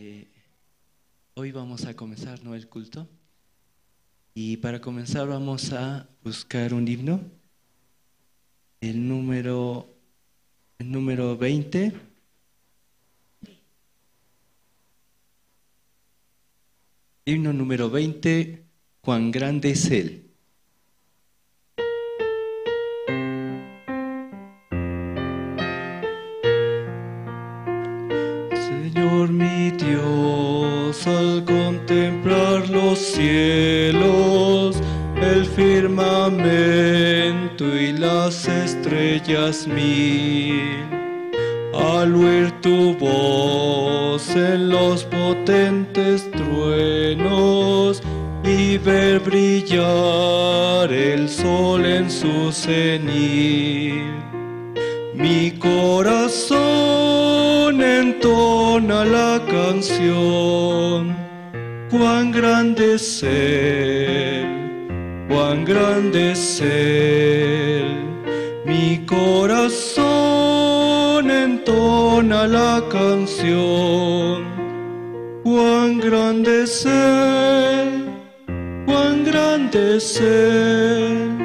Eh, Hoy vamos a comenzar, ¿no?, el culto. Y para comenzar vamos a buscar un himno, el número 20. Himno número 20, Cuán grande es Él. Señor mi Dios, al contemplar los cielos, el firmamento y las estrellas mil, al oír tu voz en los potentes truenos y ver brillar el sol en su cenit, mi corazón entona la canción. Cuán grande es Él, cuán grande es Él. Mi corazón entona la canción. Cuán grande es Él, cuán grande es Él.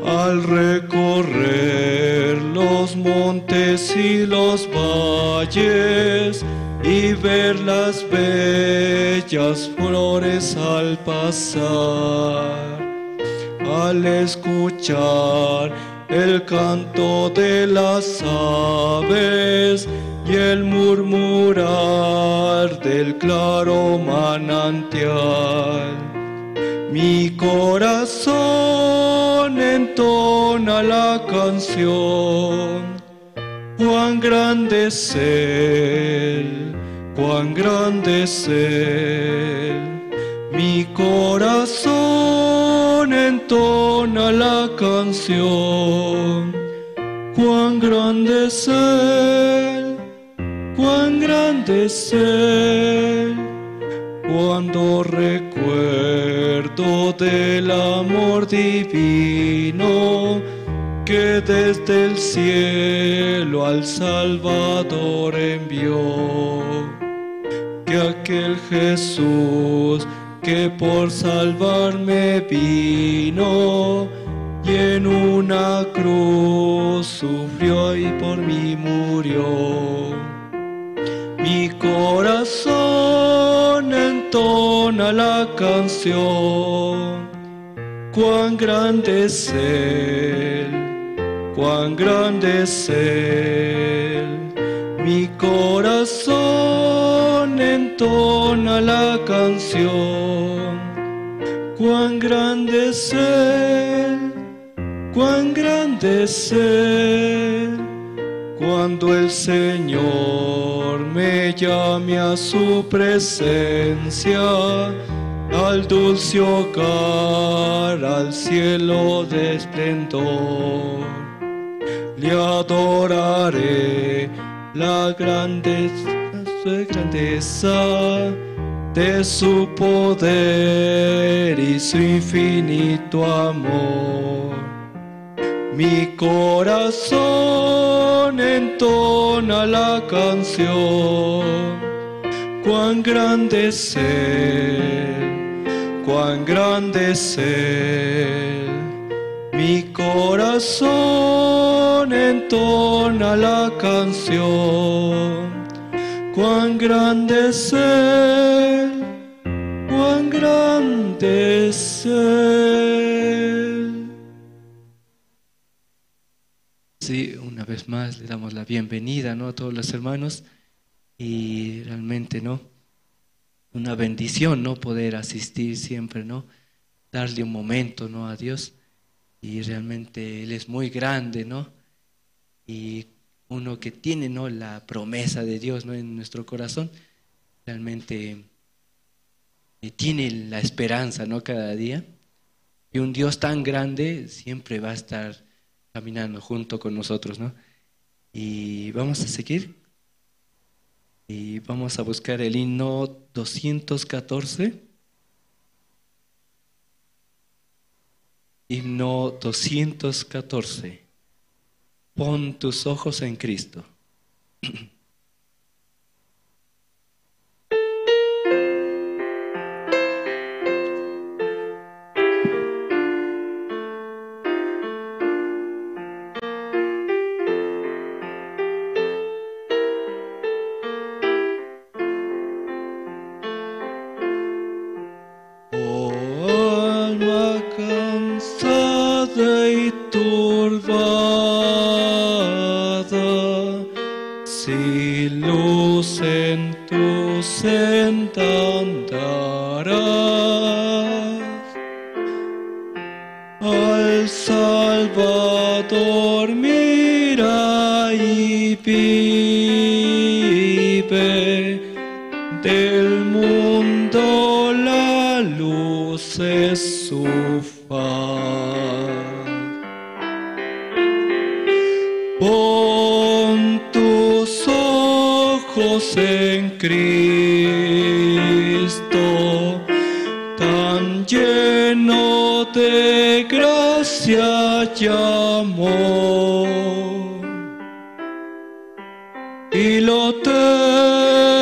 Al recorrer los montes y los valles y ver las bellas flores al pasar, al escuchar el canto de las aves y el murmurar del claro manantial, mi corazón entona la canción. Cuán grande es Él, cuán grande es Él. Mi corazón entona la canción. Cuán grande es Él, cuán grande es Él. Cuando recuerdo del amor divino que desde el cielo al Salvador envió, que aquel Jesús que por salvarme vino y en una cruz sufrió y por mí murió, mi corazón entona la canción. Cuán grande es Él, cuán grande es Él. Mi corazón entona la canción. Cuán grande es Él, cuán grande es Él. Cuando el Señor me llame a su presencia, al dulce hogar, al cielo de esplendor, le adoraré la grandeza de su poder y su infinito amor. Mi corazón entona la canción. Cuán grande es Él, cuán grande es Él. Mi corazón entona la canción. Cuán grande es Él, cuán grande es Él. Sí, una vez más le damos la bienvenida, ¿no?, a todos los hermanos, y realmente, ¿no?, una bendición, ¿no?, poder asistir siempre, ¿no?, darle un momento, ¿no?, a Dios. Y realmente Él es muy grande, ¿no? Y uno que tiene, ¿no?, la promesa de Dios, ¿no?, en nuestro corazón, realmente tiene la esperanza, ¿no?, cada día. Y un Dios tan grande siempre va a estar caminando junto con nosotros, ¿no? Y vamos a seguir. Y vamos a buscar el himno 214. Himno 214. Pon tus ojos en Cristo. y luz en tu senda andarás. Al Salvador mira y vive, del mundo la luz es su faz. Pon tus ojos en Cristo, tan lleno de gracia y amor, y lo terrenal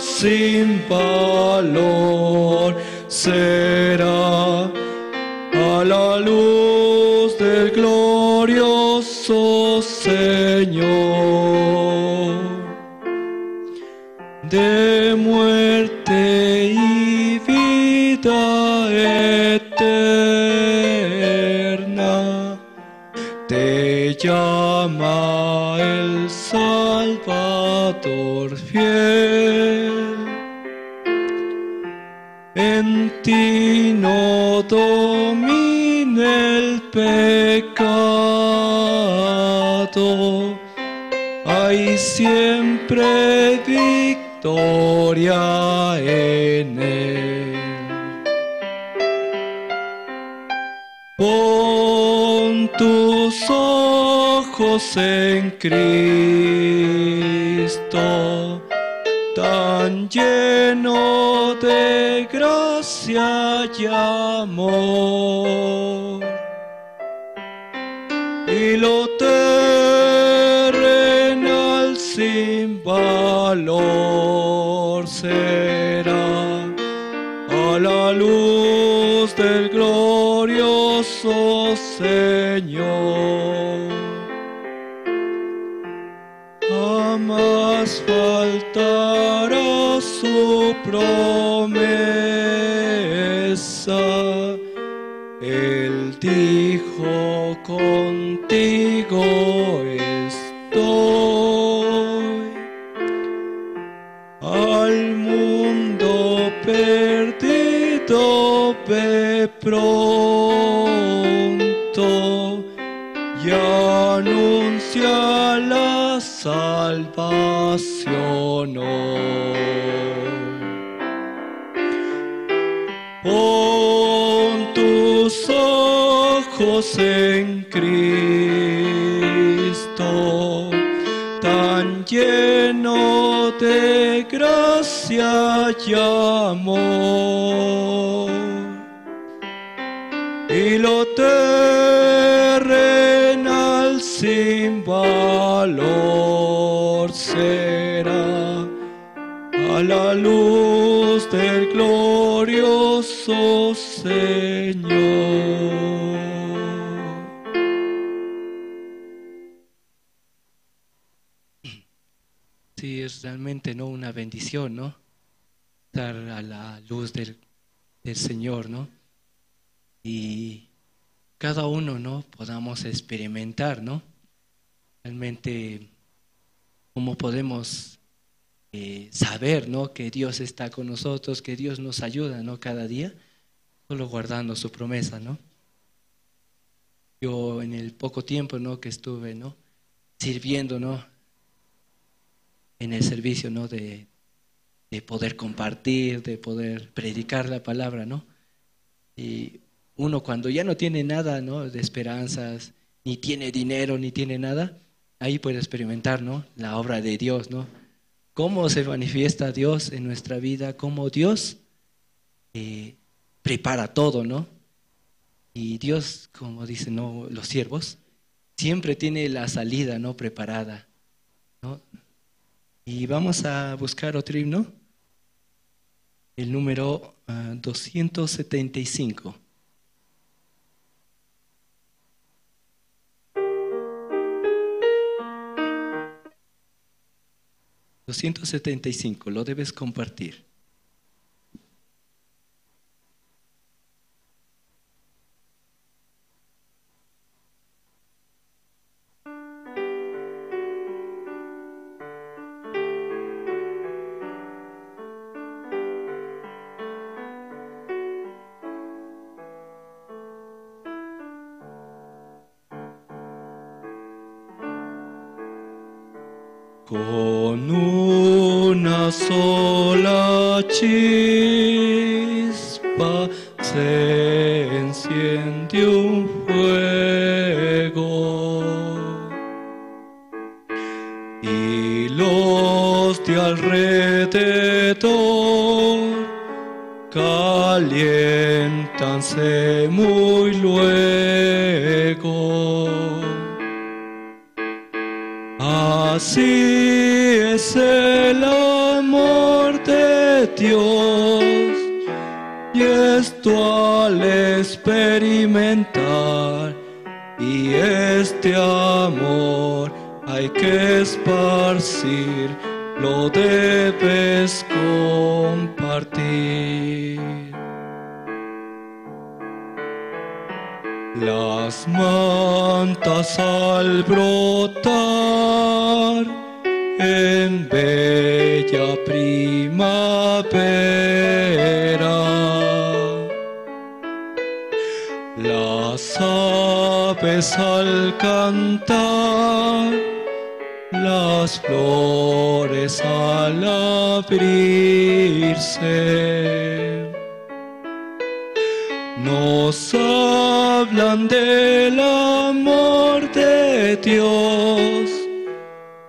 sin valor será a la luz del glorioso Señor. De muerte y vida eterna te llama el Salvador fiel. En ti no domina el pecado, hay siempre victoria en él. Pon tus ojos en Cristo, tan lleno de gracia y amor, y lo terrenal sin valor será a la luz del glorioso Señor. Jamás faltará su promesa. Él dijo: contigo estoy. Al mundo perdido ve pronto y anuncia la salvación hoy. Pon tus ojos en Cristo, tan lleno de gracia y amor, y lo terrenal sin valor será a la luz del glorioso Señor. Sí, es realmente no una bendición, ¿no? Estar a la luz del Señor, ¿no? Y cada uno, ¿no? Podamos experimentar, ¿no? Realmente cómo podemos saber, ¿no? Que Dios está con nosotros, que Dios nos ayuda, ¿no? Cada día, solo guardando su promesa, ¿no? Yo en el poco tiempo, ¿no? Que estuve, ¿no? Sirviendo, ¿no? En el servicio, ¿no? De poder compartir, de poder predicar la palabra, ¿no? Y uno cuando ya no tiene nada, ¿no? De esperanzas, ni tiene dinero, ni tiene nada, ahí puede experimentar, ¿no? La obra de Dios, ¿no? Cómo se manifiesta Dios en nuestra vida, cómo Dios prepara todo, ¿no? Y Dios, como dicen, ¿no? Los siervos, siempre tiene la salida, ¿no? Preparada, ¿no? Y vamos a buscar otro himno, el número 275. 275, lo debes compartir. Con una sola chispa se enciende un fuego y los de alrededor caliéntanse muy luego. Así es el amor de Dios, y esto al experimentar, y este amor hay que esparcir, lo debes compartir. Las mantas al brotar en bella primavera, las aves al cantar, las flores al abrirse, nos hablan del amor de Dios,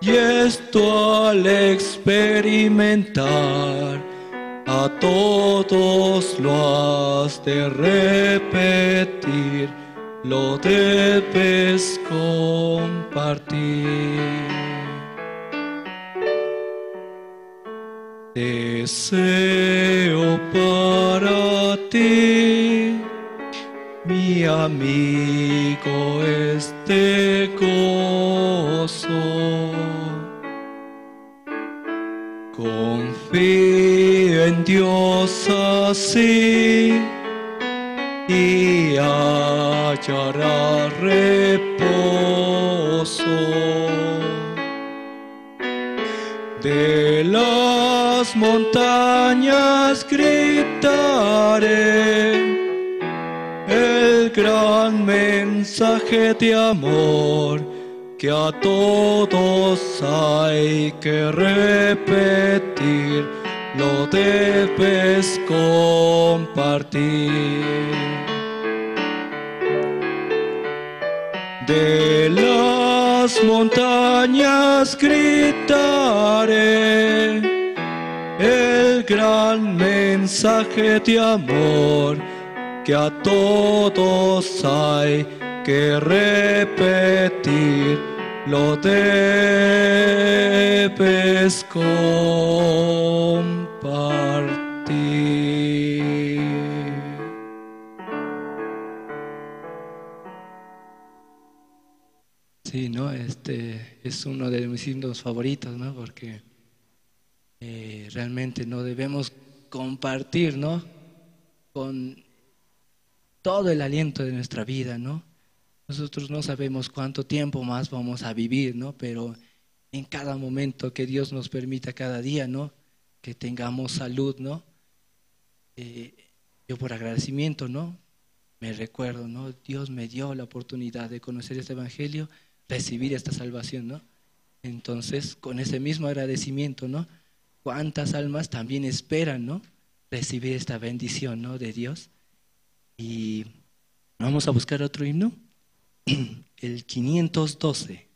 y esto al experimentar, a todos lo has de repetir, lo debes compartir. Deseo para ti, mi amigo, este gozo. Confío en Dios así y hallará reposo. De las montañas gritaré el gran mensaje de amor que a todos hay que repetir, lo debes compartir. De las montañas gritaré el gran mensaje de amor que a todos hay que repetir, lo debes compartir. Sí, ¿no? Este es uno de mis himnos favoritos, ¿no? Porque realmente no debemos compartir, ¿no? Con todo el aliento de nuestra vida, ¿no? Nosotros no sabemos cuánto tiempo más vamos a vivir, ¿no? Pero en cada momento que Dios nos permita cada día, ¿no? Que tengamos salud, ¿no? Yo por agradecimiento, ¿no? Me recuerdo, ¿no? Dios me dio la oportunidad de conocer este evangelio, recibir esta salvación, ¿no? Entonces, con ese mismo agradecimiento, ¿no? ¿Cuántas almas también esperan, ¿no? Recibir esta bendición, ¿no? De Dios. Y vamos a buscar otro himno, el 512.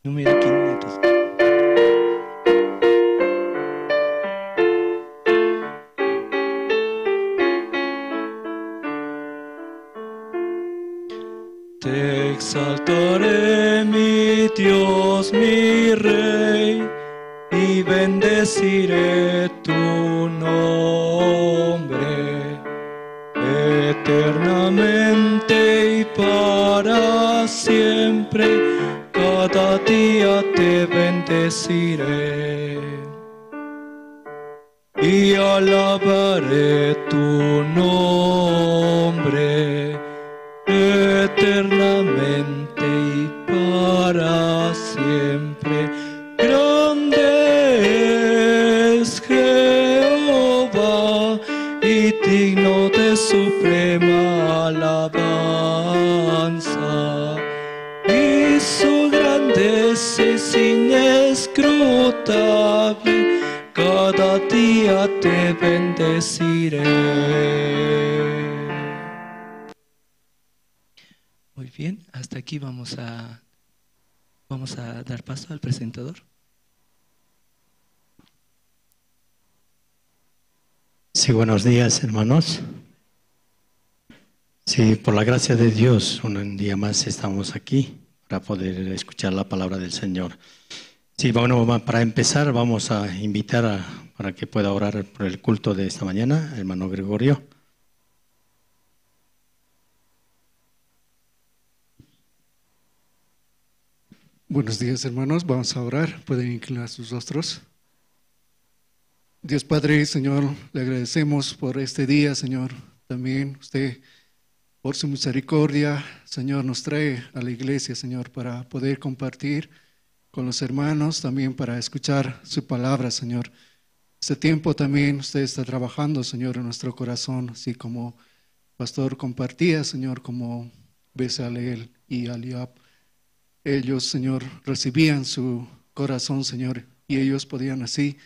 Número 500. Te exaltaré, mi Dios, mi Rey, y bendeciré tu nombre eternamente y para siempre. Cada día te bendeciré y alabaré tu nombre eternamente y para siempre. Grande es Jehová y digno de suprema alabanza. Y su grandeza es inescrutable, cada día te bendeciré. Muy bien, hasta aquí vamos a dar paso al presentador. Sí, buenos días, hermanos. Sí, por la gracia de Dios, un día más estamos aquí para poder escuchar la palabra del Señor. Sí, bueno, para empezar vamos a invitar para que pueda orar por el culto de esta mañana, hermano Gregorio. Buenos días, hermanos. Vamos a orar. Pueden inclinar sus rostros. Dios Padre, Señor, le agradecemos por este día, Señor. También usted, por su misericordia, Señor, nos trae a la iglesia, Señor, para poder compartir con los hermanos, también para escuchar su palabra, Señor. Este tiempo también usted está trabajando, Señor, en nuestro corazón, así como pastor compartía, Señor, como Bezalel y Eliab. Ellos, Señor, recibían su corazón, Señor, y ellos podían así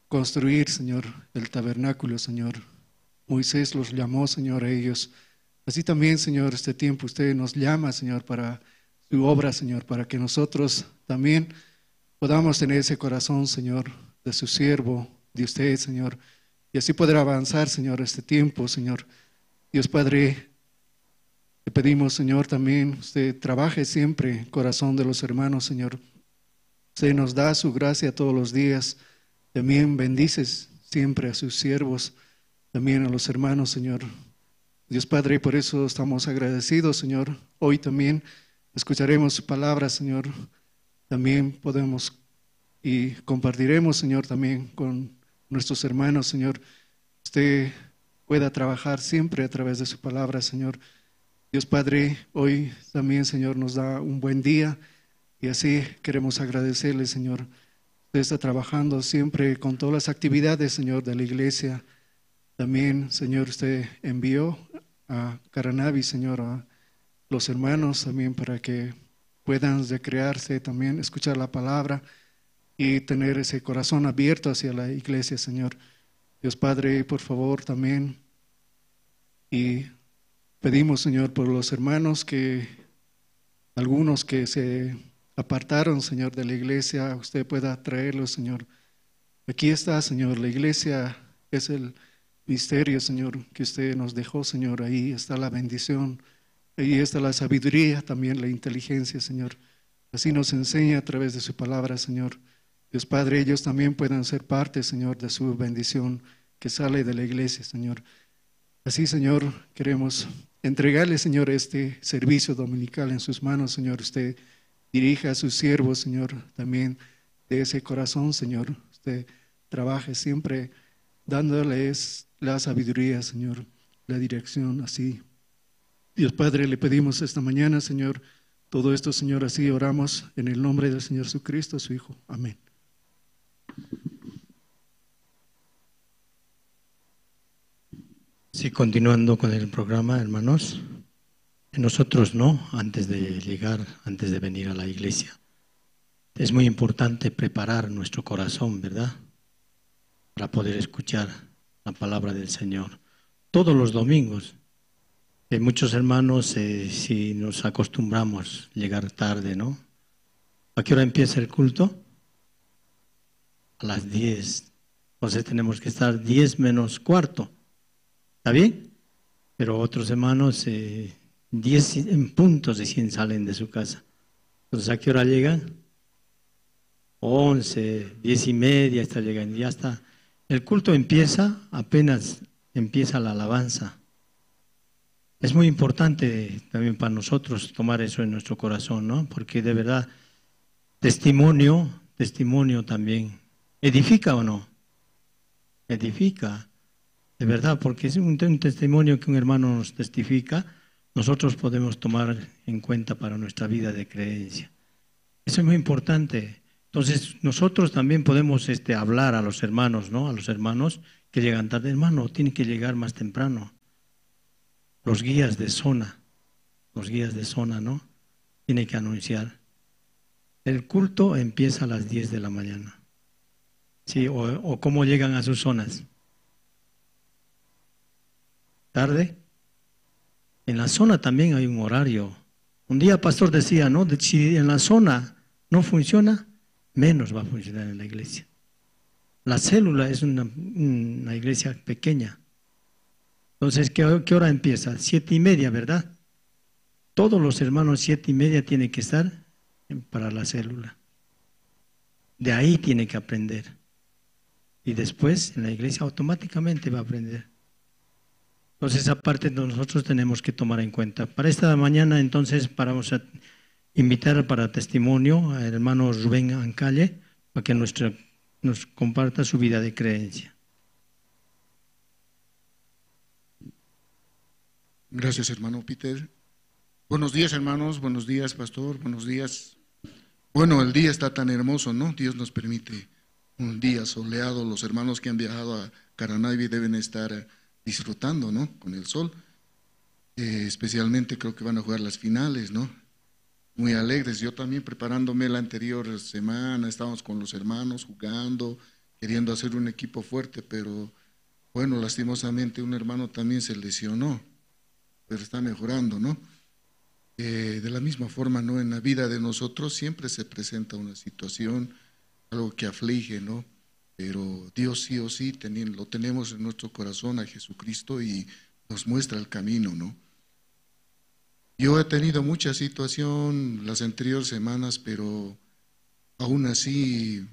construir, Señor, el tabernáculo, Señor. Moisés los llamó, Señor, a ellos. Así también, Señor, este tiempo usted nos llama, Señor, para su obra, Señor, para que nosotros también podamos tener ese corazón, Señor, de su siervo, de usted, Señor, y así poder avanzar, Señor, este tiempo, Señor. Dios Padre, le pedimos, Señor, también usted trabaje siempre en el corazón de los hermanos, Señor. Usted nos da su gracia todos los días. También bendices siempre a sus siervos, también a los hermanos, Señor. Dios Padre, por eso estamos agradecidos, Señor. Hoy también escucharemos su palabra, Señor. También podemos y compartiremos, Señor, también con nuestros hermanos, Señor. Usted pueda trabajar siempre a través de su palabra, Señor. Dios Padre, hoy también, Señor, nos da un buen día y así queremos agradecerle, Señor. Usted está trabajando siempre con todas las actividades, Señor, de la iglesia. También, Señor, usted envió a Caranavi, Señor, a los hermanos también para que puedan recrearse, también escuchar la palabra y tener ese corazón abierto hacia la iglesia, Señor. Dios Padre, por favor, también. Y pedimos, Señor, por los hermanos algunos que se apartaron, Señor, de la iglesia, usted pueda traerlos, Señor. Aquí está, Señor, la iglesia es el misterio, Señor, que usted nos dejó, Señor. Ahí está la bendición, ahí está la sabiduría, también la inteligencia, Señor. Así nos enseña a través de su palabra, Señor. Dios Padre, ellos también puedan ser parte, Señor, de su bendición que sale de la iglesia, Señor. Así, Señor, queremos entregarle, Señor, este servicio dominical en sus manos, Señor. Usted dirija a sus siervos, Señor, también de ese corazón, Señor. Usted trabaje siempre dándoles la sabiduría, Señor, la dirección, así. Dios Padre, le pedimos esta mañana, Señor, todo esto, Señor, así oramos en el nombre del Señor Jesucristo, su Hijo. Amén. Sí, continuando con el programa, hermanos. Nosotros antes de llegar, antes de venir a la iglesia, es muy importante preparar nuestro corazón, ¿verdad? Para poder escuchar la palabra del Señor. Todos los domingos. Muchos hermanos, si nos acostumbramos a llegar tarde, ¿no? ¿A qué hora empieza el culto? A las 10. Entonces tenemos que estar 10 menos cuarto. ¿Está bien? Pero otros hermanos, 10 en puntos recién salen de su casa. Entonces, ¿a qué hora llegan? 11, 10:30, está llegando, ya está. El culto empieza, apenas empieza la alabanza. Es muy importante también para nosotros tomar eso en nuestro corazón, ¿no? Porque de verdad, testimonio también. ¿Edifica o no? Edifica. De verdad, porque es un testimonio que un hermano nos testifica, nosotros podemos tomar en cuenta para nuestra vida de creencia. Eso es muy importante. Entonces, nosotros también podemos hablar a los hermanos, ¿no? A los hermanos que llegan tarde. Hermano, tiene que llegar más temprano. los guías de zona, ¿no? Tiene que anunciar. El culto empieza a las 10 de la mañana. Sí, o cómo llegan a sus zonas. ¿Tarde? En la zona también hay un horario. Un día el pastor decía, ¿no? Si en la zona no funciona, menos va a funcionar en la iglesia. La célula es una iglesia pequeña. Entonces, ¿qué hora empieza? 7:30, ¿verdad? Todos los hermanos 7:30 tienen que estar para la célula. De ahí tiene que aprender. Y después en la iglesia automáticamente va a aprender. Entonces esa parte nosotros tenemos que tomar en cuenta. Para esta mañana entonces vamos a invitar para testimonio al hermano Rubén Ancalle para que nos comparta su vida de creencia. Gracias, hermano Peter. Buenos días, hermanos. Buenos días, pastor. Buenos días. Bueno, el día está tan hermoso, ¿no? Dios nos permite un día soleado. Los hermanos que han viajado a Caranavi deben estar disfrutando, ¿no? Con el sol. Especialmente creo que van a jugar las finales, ¿no? Muy alegres. Yo también preparándome la anterior semana, estábamos con los hermanos jugando, queriendo hacer un equipo fuerte, pero bueno, lastimosamente un hermano también se lesionó, pero está mejorando, ¿no? De la misma forma, ¿no? En la vida de nosotros siempre se presenta una situación, algo que aflige, ¿no? Pero Dios sí o sí lo tenemos en nuestro corazón a Jesucristo y nos muestra el camino, ¿no? Yo he tenido mucha situación las anteriores semanas, pero aún así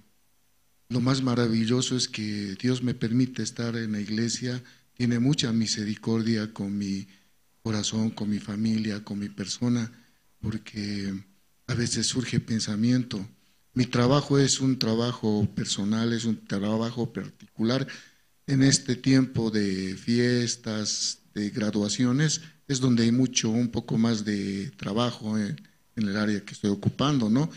lo más maravilloso es que Dios me permite estar en la iglesia, tiene mucha misericordia con mi corazón, con mi familia, con mi persona, porque a veces surge pensamiento. Mi trabajo es un trabajo personal, es un trabajo particular. En este tiempo de fiestas, de graduaciones, es donde hay un poco más de trabajo en el área que estoy ocupando, ¿no?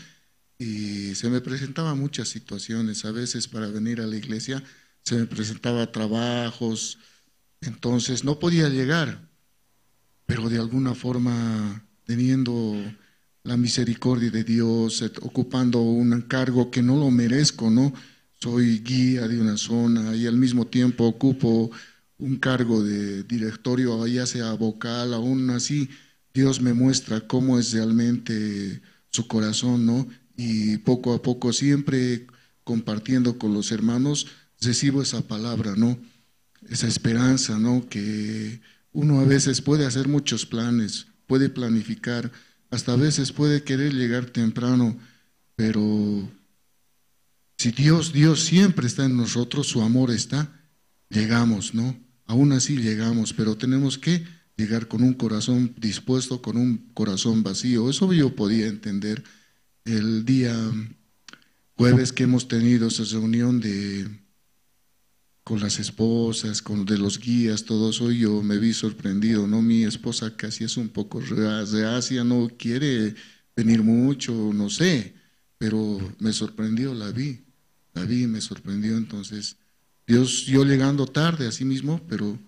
Y se me presentaban muchas situaciones. A veces para venir a la iglesia se me presentaban trabajos, entonces no podía llegar, pero de alguna forma teniendo la misericordia de Dios, ocupando un cargo que no lo merezco, ¿no? Soy guía de una zona y al mismo tiempo ocupo un cargo de directorio, ya sea vocal, aún así Dios me muestra cómo es realmente su corazón, ¿no? Y poco a poco, siempre compartiendo con los hermanos, recibo esa palabra, ¿no? Esa esperanza, ¿no? Que uno a veces puede hacer muchos planes, puede planificar, hasta a veces puede querer llegar temprano, pero si Dios siempre está en nosotros, su amor está, llegamos, ¿no? Aún así llegamos, pero tenemos que llegar con un corazón dispuesto, con un corazón vacío. Eso yo podía entender el día jueves que hemos tenido esa reunión con las esposas, de los guías, todo eso. Yo me vi sorprendido, ¿no? Mi esposa casi es un poco reacia, no quiere venir mucho, no sé, pero me sorprendió, la vi, me sorprendió. Entonces Dios, yo llegando tarde así mismo, pero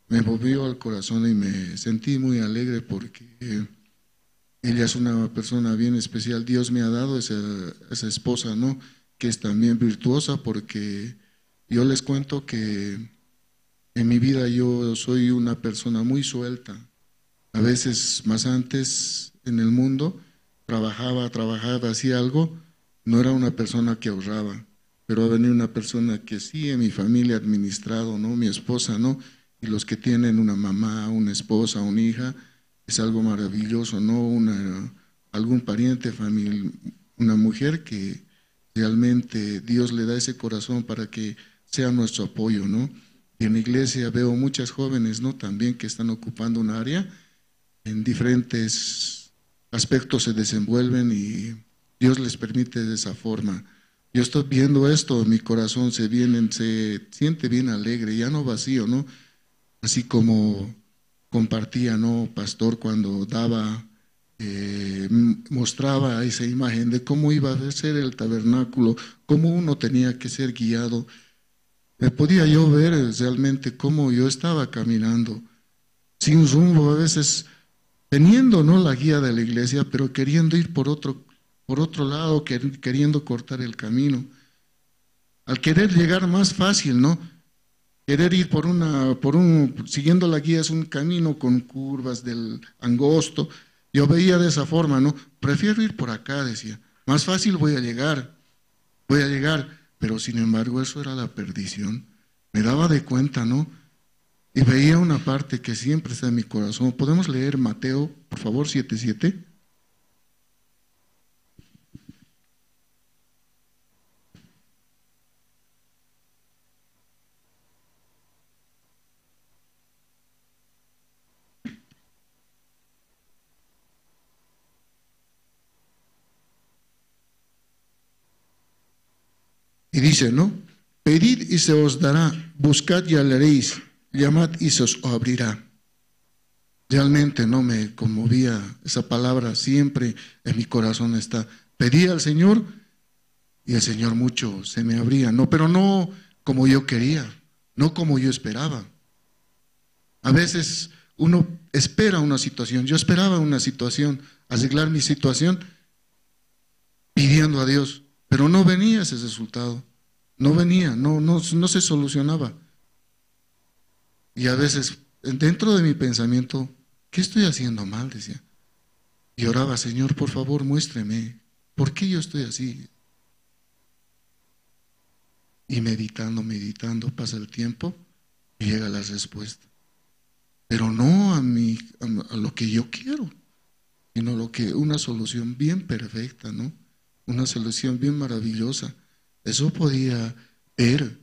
me movió al corazón y me sentí muy alegre porque ella es una persona bien especial. Dios me ha dado esa esposa, ¿no? Que es también virtuosa, porque yo les cuento que en mi vida yo soy una persona muy suelta. A veces, más antes en el mundo, trabajaba, hacía algo, no era una persona que ahorraba, pero ha venido una persona que sí, en mi familia ha administrado, ¿no? Mi esposa, ¿no? Y los que tienen una mamá, una esposa, una hija, es algo maravilloso, ¿no? Algún pariente, familia, una mujer que realmente Dios le da ese corazón para que sea nuestro apoyo, ¿no? Y en la iglesia veo muchas jóvenes, ¿no? También que están ocupando un área, en diferentes aspectos se desenvuelven y Dios les permite de esa forma. Yo estoy viendo esto, mi corazón se siente bien alegre, ya no vacío, ¿no? Así como compartía, ¿no? Pastor, cuando daba, mostraba esa imagen de cómo iba a ser el tabernáculo, cómo uno tenía que ser guiado. Me podía yo ver realmente cómo yo estaba caminando. sin rumbo, a veces teniendo, ¿no?, la guía de la iglesia, pero queriendo ir por otro lado, queriendo cortar el camino. Al querer llegar más fácil, ¿no? Querer ir siguiendo la guía es un camino con curvas del angosto. Yo veía de esa forma, ¿no? Prefiero ir por acá, decía. Más fácil voy a llegar. Pero sin embargo eso era la perdición. Me daba de cuenta, ¿no? Y veía una parte que siempre está en mi corazón. ¿Podemos leer Mateo, por favor, 7:7? Y dice, ¿no? Pedid y se os dará, buscad y hallaréis, llamad y se os abrirá. Realmente no me conmovía esa palabra, siempre en mi corazón está. Pedí al Señor y el Señor mucho se me abría, no, pero no como yo quería, no como yo esperaba. A veces uno espera una situación, yo esperaba una situación, arreglar mi situación pidiendo a Dios, pero no venía ese resultado, no venía, no se solucionaba. Y a veces dentro de mi pensamiento, ¿qué estoy haciendo mal?, decía. Y oraba, Señor, por favor, muéstreme, ¿por qué yo estoy así? Y meditando, pasa el tiempo y llega la respuesta. Pero no a lo que yo quiero, sino una solución bien perfecta, ¿no? Una solución bien maravillosa. Eso podía ver.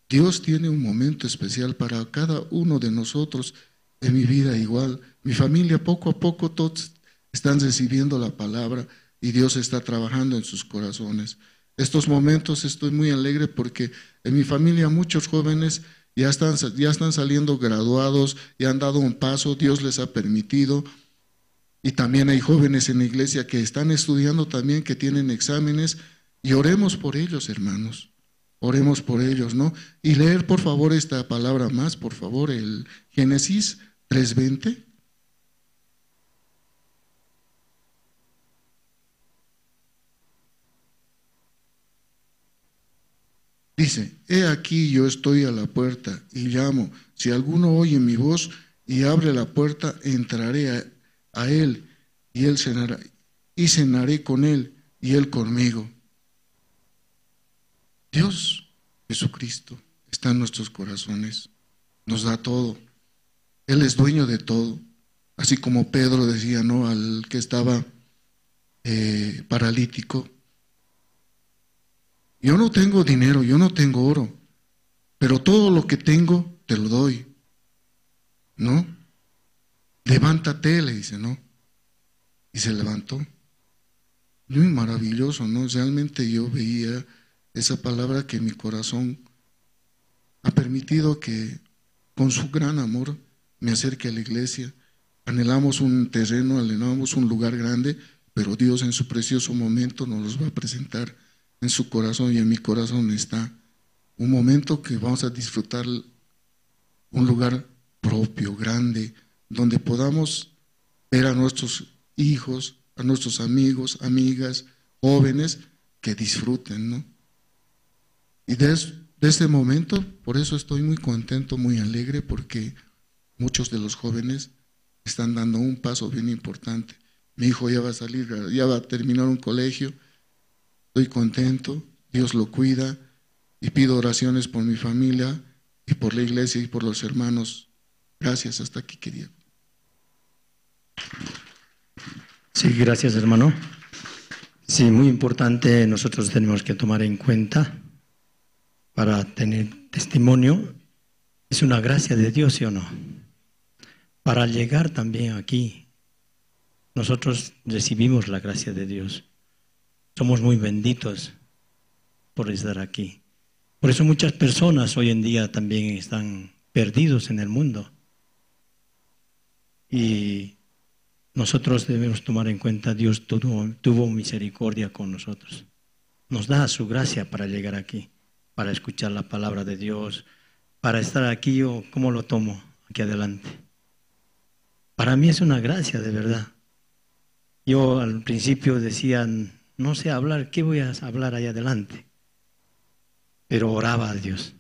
Dios tiene un momento especial para cada uno de nosotros. En mi vida igual, mi familia poco a poco todos están recibiendo la palabra y Dios está trabajando en sus corazones. Estos momentos estoy muy alegre porque en mi familia muchos jóvenes ya están saliendo graduados y han dado un paso, Dios les ha permitido. Y también hay jóvenes en la iglesia que están estudiando también, que tienen exámenes, y oremos por ellos, hermanos. Oremos por ellos, ¿no? Y leer, por favor, esta palabra más, por favor, el Génesis 3:20. Dice, he aquí yo estoy a la puerta y llamo. Si alguno oye mi voz y abre la puerta, entraré a él y él cenará, y cenaré con él y él conmigo. Dios, Jesucristo, está en nuestros corazones, nos da todo. Él es dueño de todo. Así como Pedro decía, ¿no?, al que estaba paralítico, yo no tengo dinero, yo no tengo oro, pero todo lo que tengo te lo doy, ¿no? Levántate, le dice, ¿no? Y se levantó. Muy maravilloso, ¿no? Realmente yo veía esa palabra que mi corazón ha permitido que con su gran amor me acerque a la iglesia. Anhelamos un terreno, anhelamos un lugar grande, pero Dios en su precioso momento nos los va a presentar en su corazón, y en mi corazón está un momento que vamos a disfrutar, un lugar propio, grande, donde podamos ver a nuestros hijos, a nuestros amigos, amigas, jóvenes, que disfruten, ¿no? Y de este momento, por eso estoy muy contento, muy alegre, porque muchos de los jóvenes están dando un paso bien importante. Mi hijo ya va a salir, ya va a terminar un colegio. Estoy contento, Dios lo cuida, y pido oraciones por mi familia y por la iglesia y por los hermanos. Gracias, hasta aquí quería. Sí, gracias, hermano. Sí, muy importante, nosotros tenemos que tomar en cuenta para tener testimonio. Es una gracia de Dios, ¿sí o no? Para llegar también aquí, nosotros recibimos la gracia de Dios. Somos muy benditos por estar aquí. Por eso muchas personas hoy en día también están perdidos en el mundo. Y nosotros debemos tomar en cuenta, Dios tuvo misericordia con nosotros. Nos da su gracia para llegar aquí, para escuchar la palabra de Dios, para estar aquí. ¿Yo cómo lo tomo aquí adelante? Para mí es una gracia, de verdad. Yo al principio decía, no sé hablar, ¿qué voy a hablar ahí adelante? Pero oraba a Dios.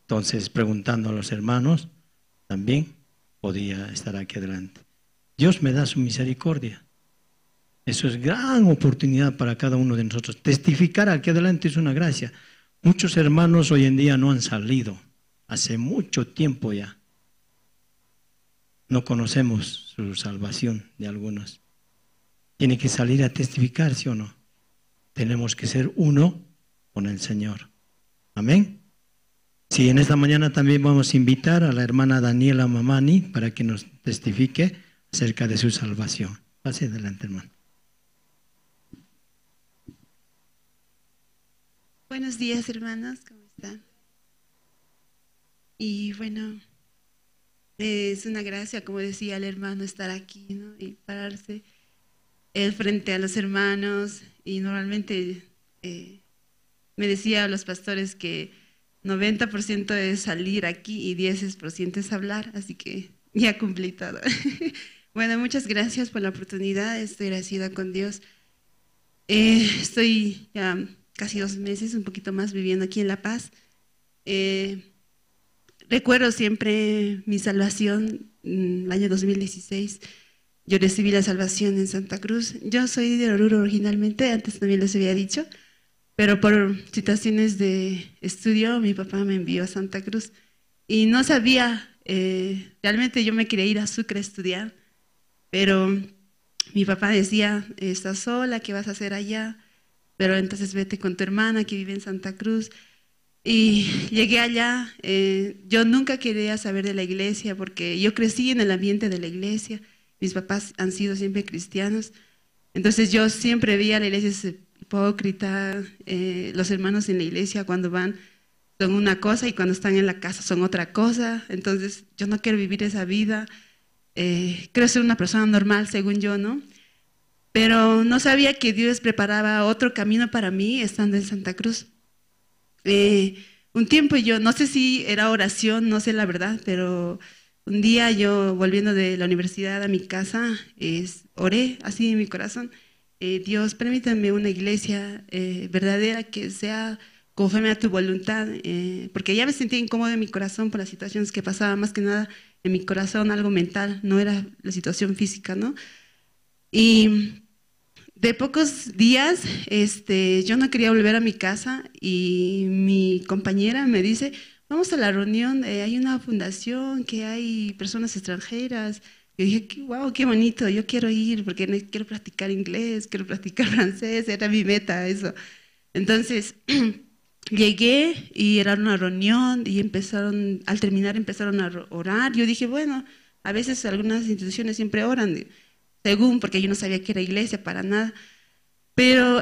Entonces, preguntando a los hermanos, también podía estar aquí adelante. Dios me da su misericordia. Eso es gran oportunidad para cada uno de nosotros. Testificar aquí adelante es una gracia. Muchos hermanos hoy en día no han salido. Hace mucho tiempo ya. No conocemos su salvación de algunos. Tiene que salir a testificar, ¿sí o no? Tenemos que ser uno con el Señor. Amén. Sí, en esta mañana también vamos a invitar a la hermana Daniela Mamani para que nos testifique acerca de su salvación. Pase adelante, hermano. Buenos días, hermanos, ¿cómo están? Y bueno, es una gracia, como decía el hermano, estar aquí, ¿no? Y pararse frente a los hermanos. Y normalmente me decía a los pastores que 90% es salir aquí y 10% es hablar, así que ya cumplí todo. Bueno, muchas gracias por la oportunidad, estoy agradecida con Dios. Estoy ya casi 2 meses, un poquito más, viviendo aquí en La Paz. Recuerdo siempre mi salvación, el año 2016. Yo recibí la salvación en Santa Cruz. Yo soy de Oruro originalmente, antes también les había dicho, pero por situaciones de estudio mi papá me envió a Santa Cruz y no sabía, realmente yo me quería ir a Sucre a estudiar, pero mi papá decía, estás sola, ¿qué vas a hacer allá? Pero entonces vete con tu hermana que vive en Santa Cruz. Y llegué allá, yo nunca quería saber de la iglesia porque yo crecí en el ambiente de la iglesia, mis papás han sido siempre cristianos, entonces yo siempre veía la iglesia hipócrita, los hermanos en la iglesia cuando van son una cosa y cuando están en la casa son otra cosa, entonces yo no quiero vivir esa vida, creo ser una persona normal según yo, ¿no? Pero no sabía que Dios preparaba otro camino para mí estando en Santa Cruz. Un tiempo yo, no sé si era oración, no sé la verdad, pero un día yo volviendo de la universidad a mi casa, oré así en mi corazón, Dios, permítame una iglesia verdadera que sea conforme a tu voluntad, porque ya me sentía incómoda en mi corazón por las situaciones que pasaban, más que nada en mi corazón algo mental, no era la situación física, ¿no? Y de pocos días, yo no quería volver a mi casa y mi compañera me dice, vamos a la reunión, hay una fundación que hay personas extranjeras. Yo dije, wow, qué bonito, yo quiero ir porque quiero practicar inglés, quiero practicar francés, era mi meta eso. Entonces, llegué y era una reunión y al terminar empezaron a orar. Yo dije, bueno, a veces algunas instituciones siempre oran, según, porque yo no sabía que era iglesia para nada, pero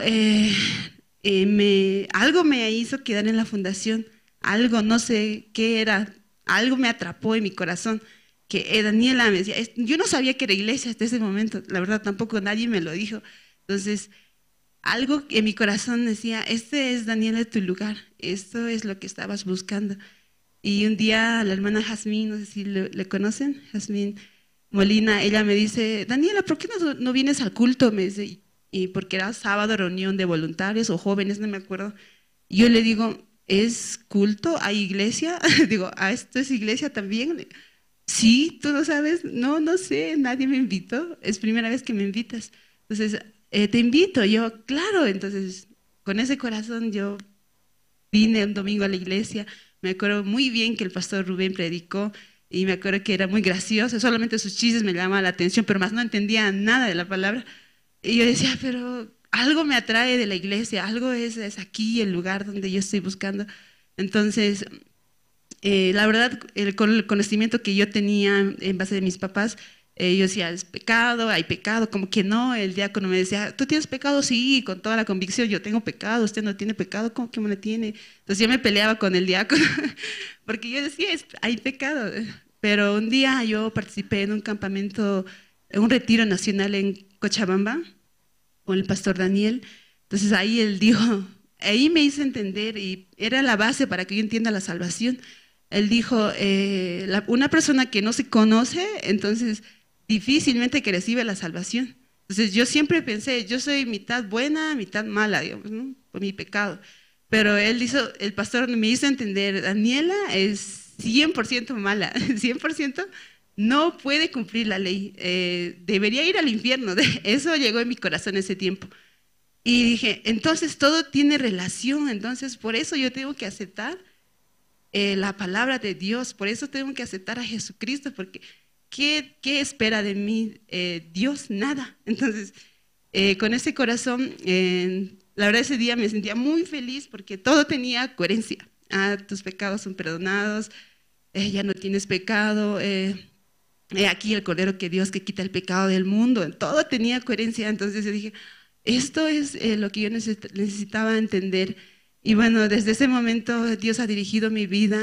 algo me hizo quedar en la fundación, algo, no sé qué era, algo me atrapó en mi corazón, que Daniela me decía, yo no sabía que era iglesia hasta ese momento, la verdad tampoco nadie me lo dijo, entonces algo en mi corazón decía, este es Daniela tu lugar, esto es lo que estabas buscando. Y un día la hermana Jazmín, no sé si le conocen, Jazmín Molina, ella me dice, Daniela, ¿por qué no vienes al culto? Me dice, y porque era sábado, reunión de voluntarios o jóvenes, no me acuerdo. Y yo le digo, ¿es culto? ¿Hay iglesia? Digo, ¿esto es iglesia también? Sí, ¿tú no sabes? No, no sé, nadie me invitó, es primera vez que me invitas. Entonces, te invito, yo, claro. Entonces, con ese corazón yo vine un domingo a la iglesia, me acuerdo muy bien que el pastor Rubén predicó, y me acuerdo que era muy gracioso, solamente sus chistes me llamaban la atención, pero más no entendía nada de la palabra. Y yo decía, pero algo me atrae de la iglesia, algo es aquí el lugar donde yo estoy buscando. Entonces, la verdad, con el conocimiento que yo tenía en base de mis papás, yo decía, es pecado, hay pecado, como que no. El diácono me decía, ¿tú tienes pecado? Sí, con toda la convicción, yo tengo pecado, usted no tiene pecado, ¿cómo que no lo tiene? Entonces yo me peleaba con el diácono, porque yo decía, hay pecado. Pero un día yo participé en un campamento, en un retiro nacional en Cochabamba, con el pastor Daniel. Entonces ahí él dijo, ahí me hizo entender, y era la base para que yo entienda la salvación. Él dijo, una persona que no se conoce, entonces difícilmente que recibe la salvación. Entonces yo siempre pensé, yo soy mitad buena, mitad mala, digamos, ¿no? Por mi pecado. Pero el pastor me hizo entender, Daniela es 100% mala, 100% no puede cumplir la ley, debería ir al infierno. Eso llegó en mi corazón ese tiempo. Y dije, entonces todo tiene relación, entonces por eso yo tengo que aceptar la palabra de Dios, por eso tengo que aceptar a Jesucristo, porque ¿qué espera de mí? Dios, nada. Entonces, con ese corazón, la verdad ese día me sentía muy feliz porque todo tenía coherencia. Tus pecados son perdonados, ya no tienes pecado, aquí el Cordero que Dios que quita el pecado del mundo, todo tenía coherencia. Entonces yo dije, esto es lo que yo necesitaba entender. Y bueno, desde ese momento Dios ha dirigido mi vida,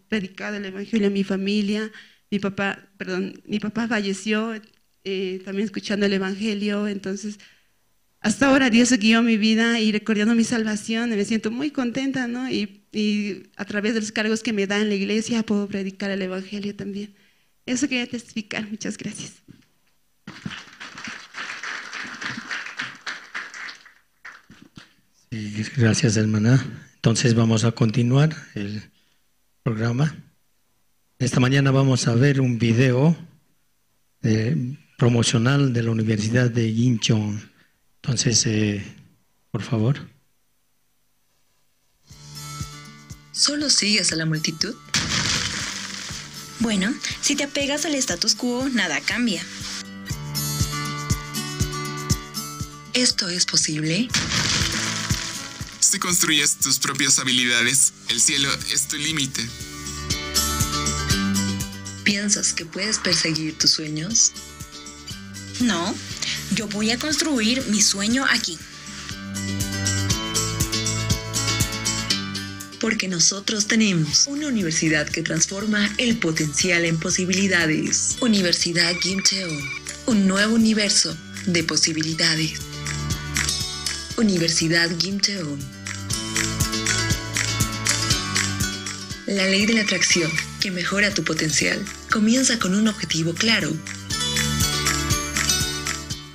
predicado el Evangelio a mi familia. Mi papá falleció también escuchando el Evangelio. Entonces, hasta ahora Dios guió mi vida y recordando mi salvación, me siento muy contenta, ¿no? Y a través de los cargos que me da en la iglesia puedo predicar el Evangelio también. Eso quería testificar. Muchas gracias. Sí, gracias, hermana. Entonces vamos a continuar el programa. Esta mañana vamos a ver un video promocional de la Universidad de Incheon. Entonces, por favor. ¿Solo sigues a la multitud? Bueno, si te apegas al status quo, nada cambia. ¿Esto es posible? Si construyes tus propias habilidades, el cielo es tu límite. ¿Piensas que puedes perseguir tus sueños? No, yo voy a construir mi sueño aquí. Porque nosotros tenemos una universidad que transforma el potencial en posibilidades. Universidad Gimcheon, un nuevo universo de posibilidades. Universidad Gimcheon. La ley de la atracción que mejora tu potencial comienza con un objetivo claro.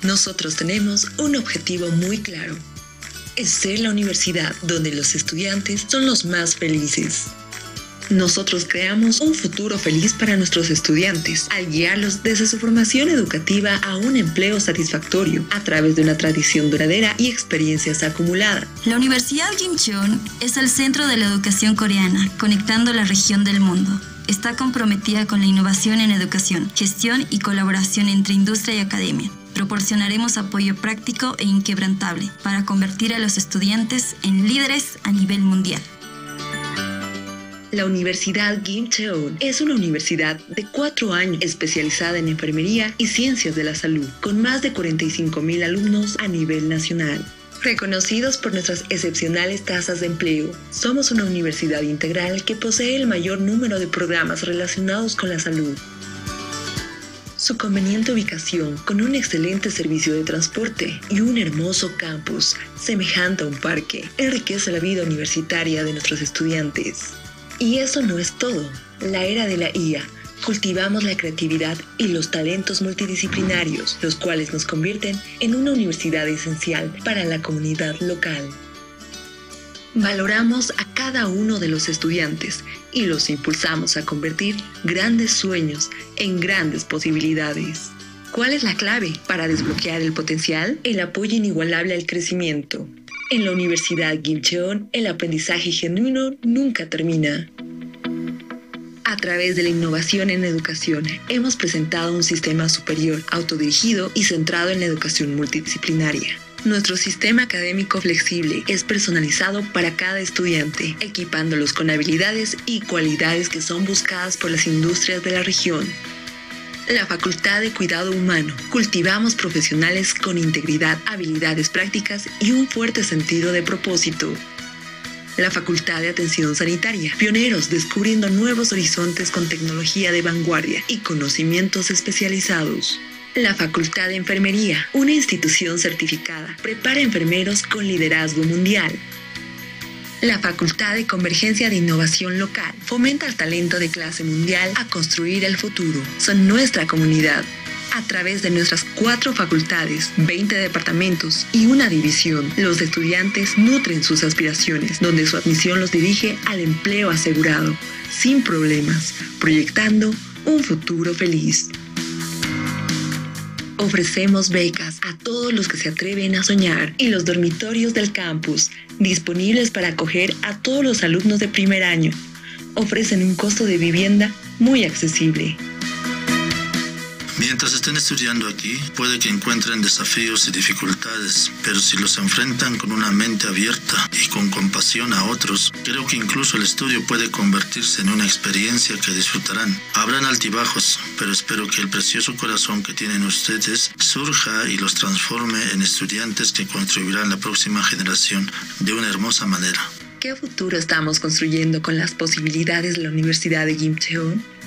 Nosotros tenemos un objetivo muy claro. Es ser la universidad donde los estudiantes son los más felices. Nosotros creamos un futuro feliz para nuestros estudiantes al guiarlos desde su formación educativa a un empleo satisfactorio a través de una tradición duradera y experiencias acumuladas. La Universidad Gimcheon es el centro de la educación coreana, conectando la región del mundo. Está comprometida con la innovación en educación, gestión y colaboración entre industria y academia. Proporcionaremos apoyo práctico e inquebrantable para convertir a los estudiantes en líderes a nivel mundial. La Universidad Gimcheon es una universidad de 4 años especializada en enfermería y ciencias de la salud, con más de 45,000 alumnos a nivel nacional. Reconocidos por nuestras excepcionales tasas de empleo, somos una universidad integral que posee el mayor número de programas relacionados con la salud. Su conveniente ubicación, con un excelente servicio de transporte y un hermoso campus, semejante a un parque, enriquece la vida universitaria de nuestros estudiantes. Y eso no es todo. La era de la IA. Cultivamos la creatividad y los talentos multidisciplinarios, los cuales nos convierten en una universidad esencial para la comunidad local. Valoramos a cada uno de los estudiantes y los impulsamos a convertir grandes sueños en grandes posibilidades. ¿Cuál es la clave para desbloquear el potencial? El apoyo inigualable al crecimiento. En la Universidad Gimcheon, el aprendizaje genuino nunca termina. A través de la innovación en educación, hemos presentado un sistema superior, autodirigido y centrado en la educación multidisciplinaria. Nuestro sistema académico flexible es personalizado para cada estudiante, equipándolos con habilidades y cualidades que son buscadas por las industrias de la región. La Facultad de Cuidado Humano. Cultivamos profesionales con integridad, habilidades prácticas y un fuerte sentido de propósito. La Facultad de Atención Sanitaria. Pioneros descubriendo nuevos horizontes con tecnología de vanguardia y conocimientos especializados. La Facultad de Enfermería. Una institución certificada. Prepara enfermeros con liderazgo mundial. La Facultad de Convergencia de Innovación Local fomenta el talento de clase mundial a construir el futuro. Son nuestra comunidad. A través de nuestras 4 facultades, 20 departamentos y una división, los estudiantes nutren sus aspiraciones, donde su admisión los dirige al empleo asegurado, sin problemas, proyectando un futuro feliz. Ofrecemos becas a todos los que se atreven a soñar y los dormitorios del campus, disponibles para acoger a todos los alumnos de primer año. Ofrecen un costo de vivienda muy accesible. Mientras estén estudiando aquí, puede que encuentren desafíos y dificultades, pero si los enfrentan con una mente abierta y con compasión a otros, creo que incluso el estudio puede convertirse en una experiencia que disfrutarán. Habrán altibajos, pero espero que el precioso corazón que tienen ustedes surja y los transforme en estudiantes que contribuirán a la próxima generación de una hermosa manera. ¿Qué futuro estamos construyendo con las posibilidades de la Universidad de Gimcheon?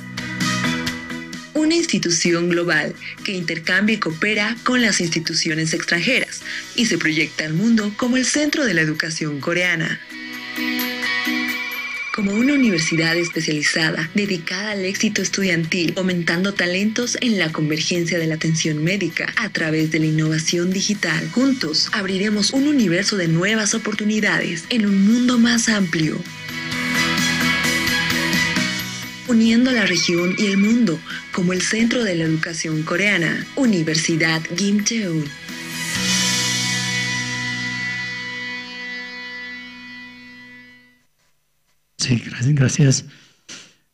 Una institución global que intercambia y coopera con las instituciones extranjeras y se proyecta al mundo como el centro de la educación coreana. Como una universidad especializada dedicada al éxito estudiantil, fomentando talentos en la convergencia de la atención médica a través de la innovación digital, juntos abriremos un universo de nuevas oportunidades en un mundo más amplio. Uniendo la región y el mundo como el centro de la educación coreana, Universidad Gimcheon. Sí, gracias.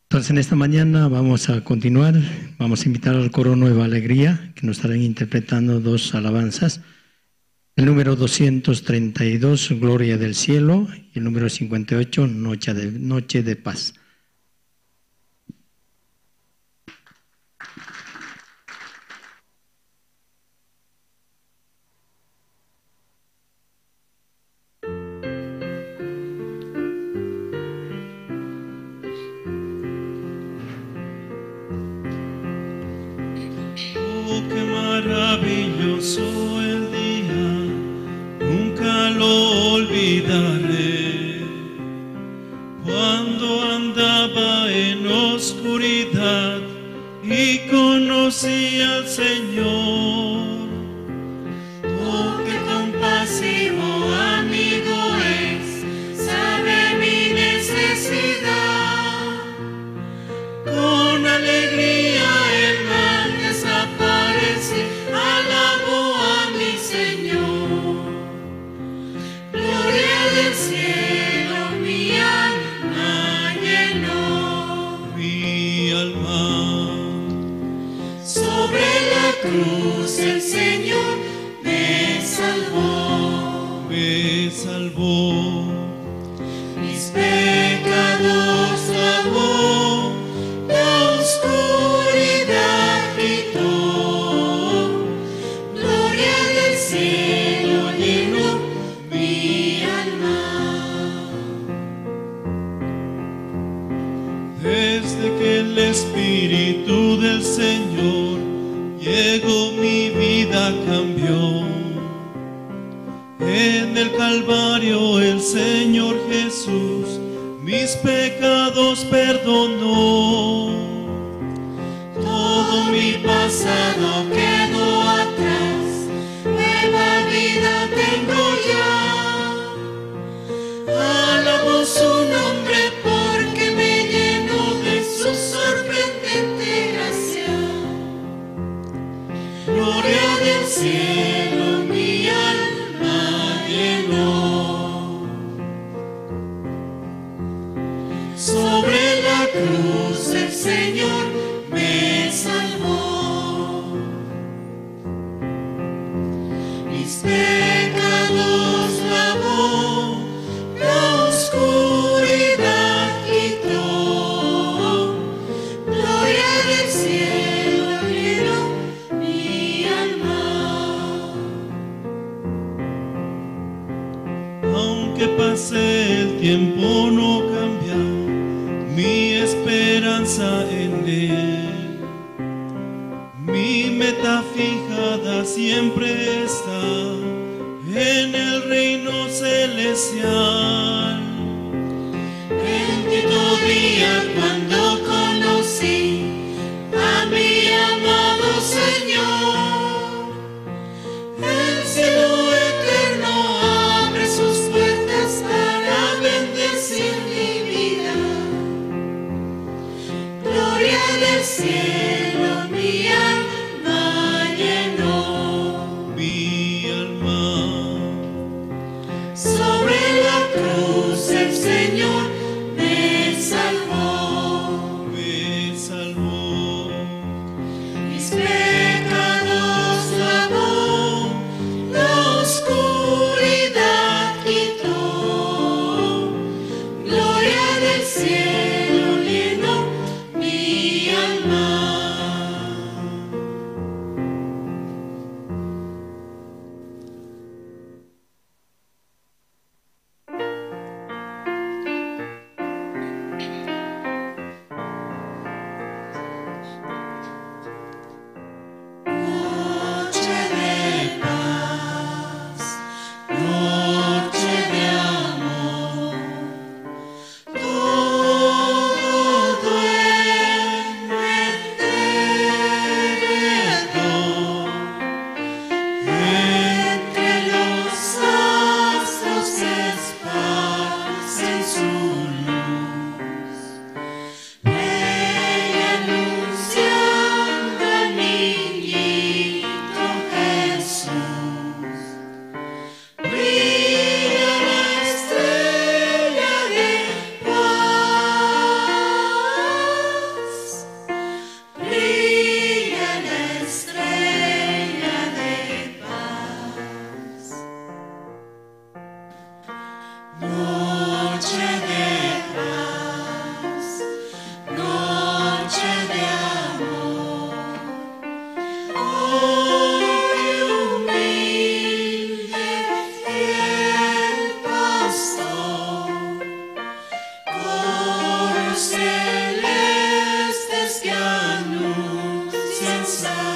Entonces, en esta mañana vamos a continuar. Vamos a invitar al coro Nueva Alegría, que nos estarán interpretando 2 alabanzas. El número 232, Gloria del Cielo, y el número 58, Noche de Paz. Maravilloso el día, nunca lo olvidaré. Cuando andaba en oscuridad y conocí al Señor. Oh, qué compasivo amigo es, sabe mi necesidad. Con alegría el mal desaparece, alabo a mi Señor. Gloria del cielo mi alma llenó. Mi alma. Sobre la cruz el Señor me salvó. Me salvó. Mis pecados lavó, la oscuridad quitó. Gloria del cielo llenó mi alma. Desde que el Espíritu del Señor llegó, mi vida cambió. En el Calvario el Señor Jesús mis pecados perdonó. Todo mi pasado quedó atrás, nueva vida tengo ya. Alabo su nombre porque me llenó de su sorprendente gracia. Gloria del cielo mi alma llenó. Sobre la cruz el Señor me salvó. Mis pecados lavó, la oscuridad quitó. Gloria del cielo llenó mi alma. Aunque pase el tiempo no cambia mi esperanza en Él. Mi meta fijada siempre está en el reino celestial. Bendito día cuando conocí a mi amado Señor.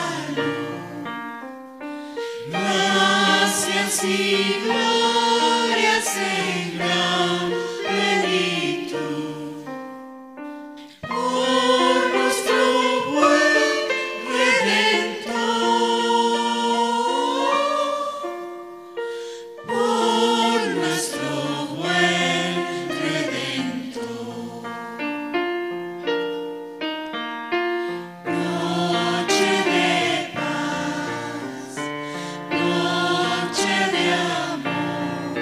la luz. Gracias y glorias en gran plenitud por nuestro buen Redentor, por nuestro buen Redentor. Noche de paz, noche de amor,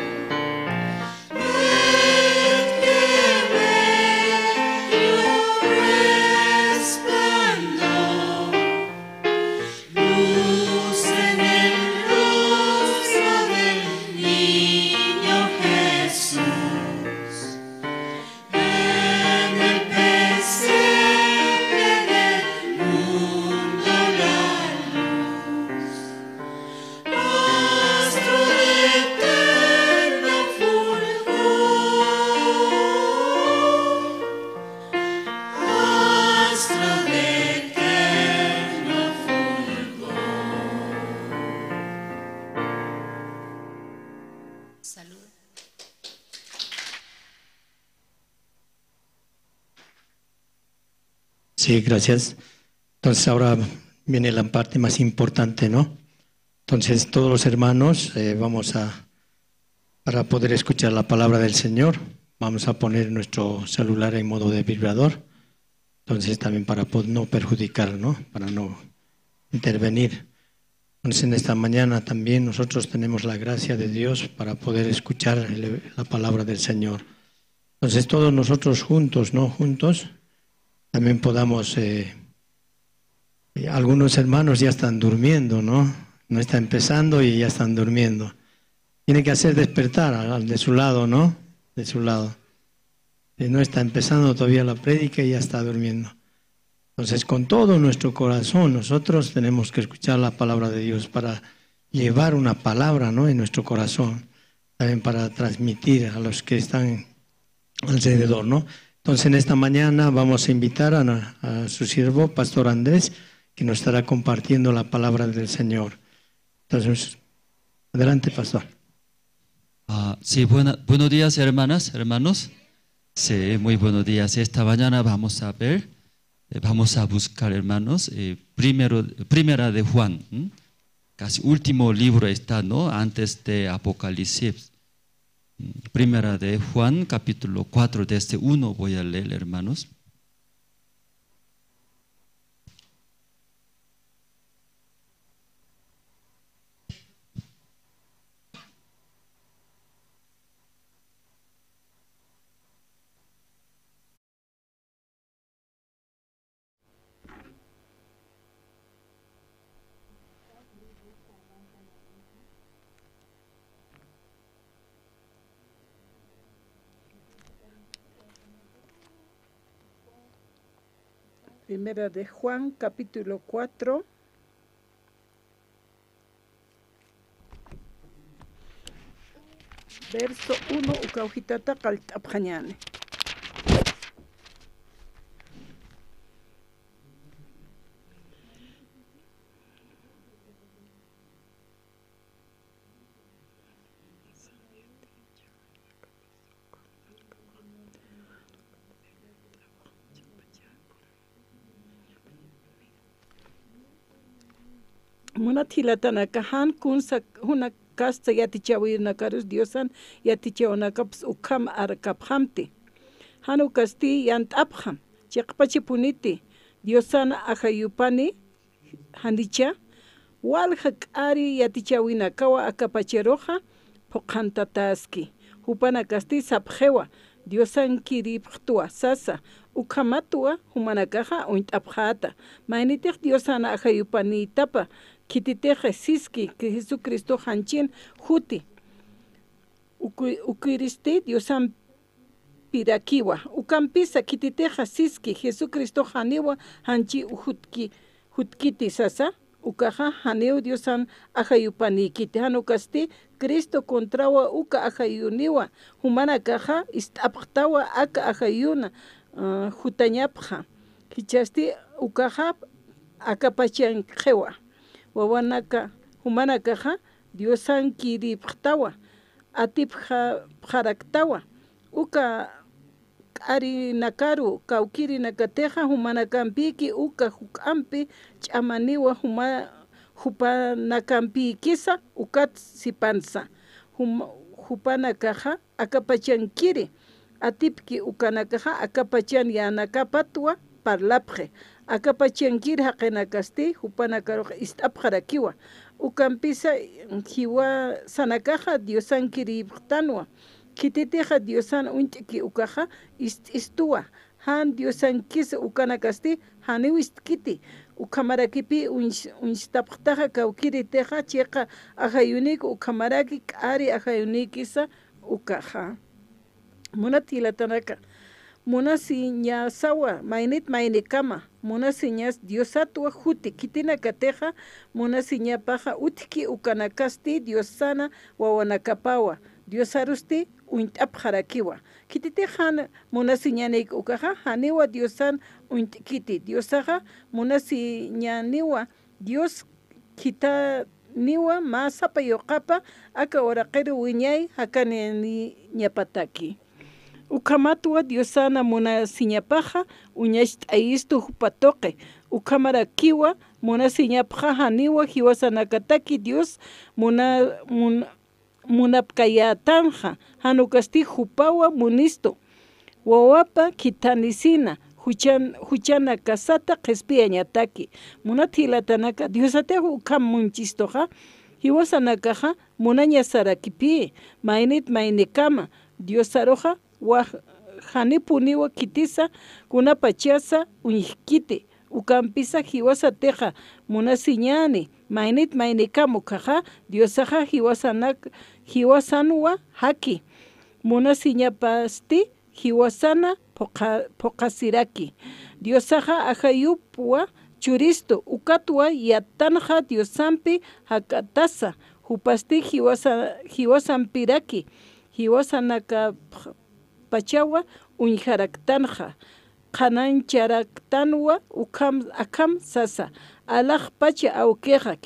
ven que bello resplandor, luz en el rostro del niño Jesús, en el pesebre del mundo la luz, astro de eterno fulgor, astro de eterno fulgor. Salud. Sí, gracias. Entonces ahora viene la parte más importante, ¿no? Entonces todos los hermanos para poder escuchar la palabra del Señor, vamos a poner nuestro celular en modo de vibrador. Entonces también para no perjudicar, ¿no? Para no intervenir. Entonces en esta mañana también nosotros tenemos la gracia de Dios para poder escuchar la palabra del Señor. Entonces todos nosotros juntos, ¿no? Juntos también podamos, algunos hermanos ya están durmiendo, ¿no? No está empezando y ya están durmiendo. Tiene que hacer despertar al de su lado, ¿no? De su lado. No está empezando todavía la prédica y ya está durmiendo. Entonces, con todo nuestro corazón, nosotros tenemos que escuchar la palabra de Dios para llevar una palabra, ¿no? En nuestro corazón, también para transmitir a los que están alrededor, ¿no? Entonces, en esta mañana vamos a invitar a su siervo, Pastor Andrés, que nos estará compartiendo la palabra del Señor. Entonces, adelante, Pastor. Sí, buenos días, hermanas, hermanos. Sí, muy buenos días. Esta mañana vamos a ver, vamos a buscar, hermanos, primera de Juan, casi último libro está, ¿no? Antes de Apocalipsis. Primera de Juan, capítulo 4, desde 1 voy a leer, hermanos. Primera de Juan, capítulo 4. Verso 1, ukaujitata kaltapjañane. Munatilatan kahan kun huna kasta yatichawi nakarus diosan yatichawanakaps ukam arkaphamti. Hanu kasti yant abham chaqpachi puniti diosana ajayupani handicha walhak ari yatichawina kawa akapacheroja poqantataski hupana kasti sapjewa diosan kiriptua sasa ukamatua humanakaja ointapjata mainitej diosana ajayupani tapa kititeje siski que Jesucristo hanchin juti ukiristi diosan pirakiwa ukampisa kititeja siski Jesucristo haniwa hanchi hutkiti sasa ukaja haneu diosan ajayupani kiti hanukasti Cristo contrawa uka ajayuniwa humana kaja istaptawa aka ajayuna jutañapja kichasti ukaja akapachan qhewa wawanaka humanakaja Diosan kiripqtawa atipqa pharaktawa uka ari nakaru kawkiri nakateja humanakanpiki uka huk'ampi ch'amaniwa hupanakanpi kisa ukat sipansa hupanakaja akapachankiri atipki ukanakaja akapachan yanakapatwa parlapje akapachankiri haqinakasti hupanakaruja ist'apqarakiwa ukampisa hiwa sanakaja diosankiripqtanwa kititeja diosan unch'iki ukaja istuwa han diosankisa ukanakasti haniwistkiti ukamarakipi unstapqtaja kawkiriteja chayqa ajayunika ukamaraki k'ari ajayunikisa ukaja munatilatanaka munasi ña sawa maynit maynikama munasi ñas diosatwa huti kitinakateja munasi ñapaja utki ukanakasti diosana wawanakapawa diosarusti unt'apqarakiwa kititeja munasi ñanik ukaja haniwa diosan unt'kiti diosaja munasi ñaniwa dios kita niwa masapa yoqapa aka oraqiri wiñay hakani ñapataki ukamatwa diosana munasi ñapaja uñasht'ayistu hupatoqe ukamarakiwa munasi ñapaja haniwa hiwasanakataki dios munapkayatanja hanukasti hupawa munisto wawapa kitanisina huchana kasata qespia ñataki munathilatanaka diosatejo ukam munchistoja hiwasanakaja munaña sarakipi maynit maynikama diosaroja hanipuniwa kitisa kunapachasa uñikiti ukampisa hiwasateja munasiñani maynit maynikama ukaja diosaja hiwasanwa haki munasiñapasti hiwasana pokasiraki diosaja ajayupwa churisto ukatwa yatanja diosampi hakatasa hupasti hiwasanpiraki hiwasanaka pachawa uñjaraktanja qanancharaktanwa akam sasa alaj pacha awkeja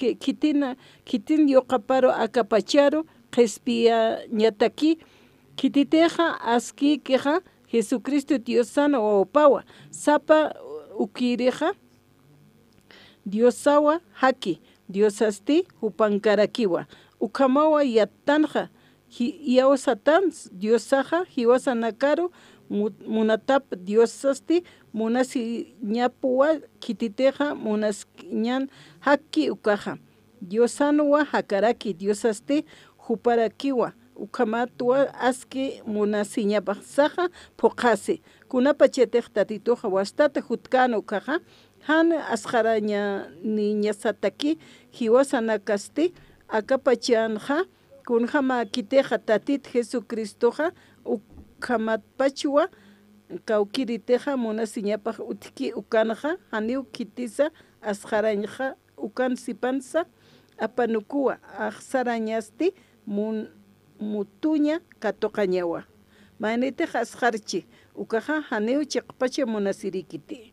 kitin yoqaparo akapacharo qespia ñataki kititeja askikeja Jesucristo diosana wawapawa sapa ukireja diosawa haki diosasti hupankarakiwa ukamawa yatanja yawsatan diosaja hiwasanakaru munatap diosasti munasi ñapuwa kititeja munasñan haki ukaja diosanuwa hakaraki diosasti huparakiwa ukamatwa aski munasiñapaqsaja pokasi kunapa chetej tatituja wastata hutkana ukaja han asqaraña niñasataki hiwasanakasti akapachanja kunjama kiteja tatit Jesucristoja ukamatpachwa kawkiriteja munasiñapaq utki ukanja haniw kitisa asqarañja ukan sipansa apanukuwa aqsarañasti mutuña katoqañawa mayniteja asqarchi ukaja haniw chiqpacha munasirikiti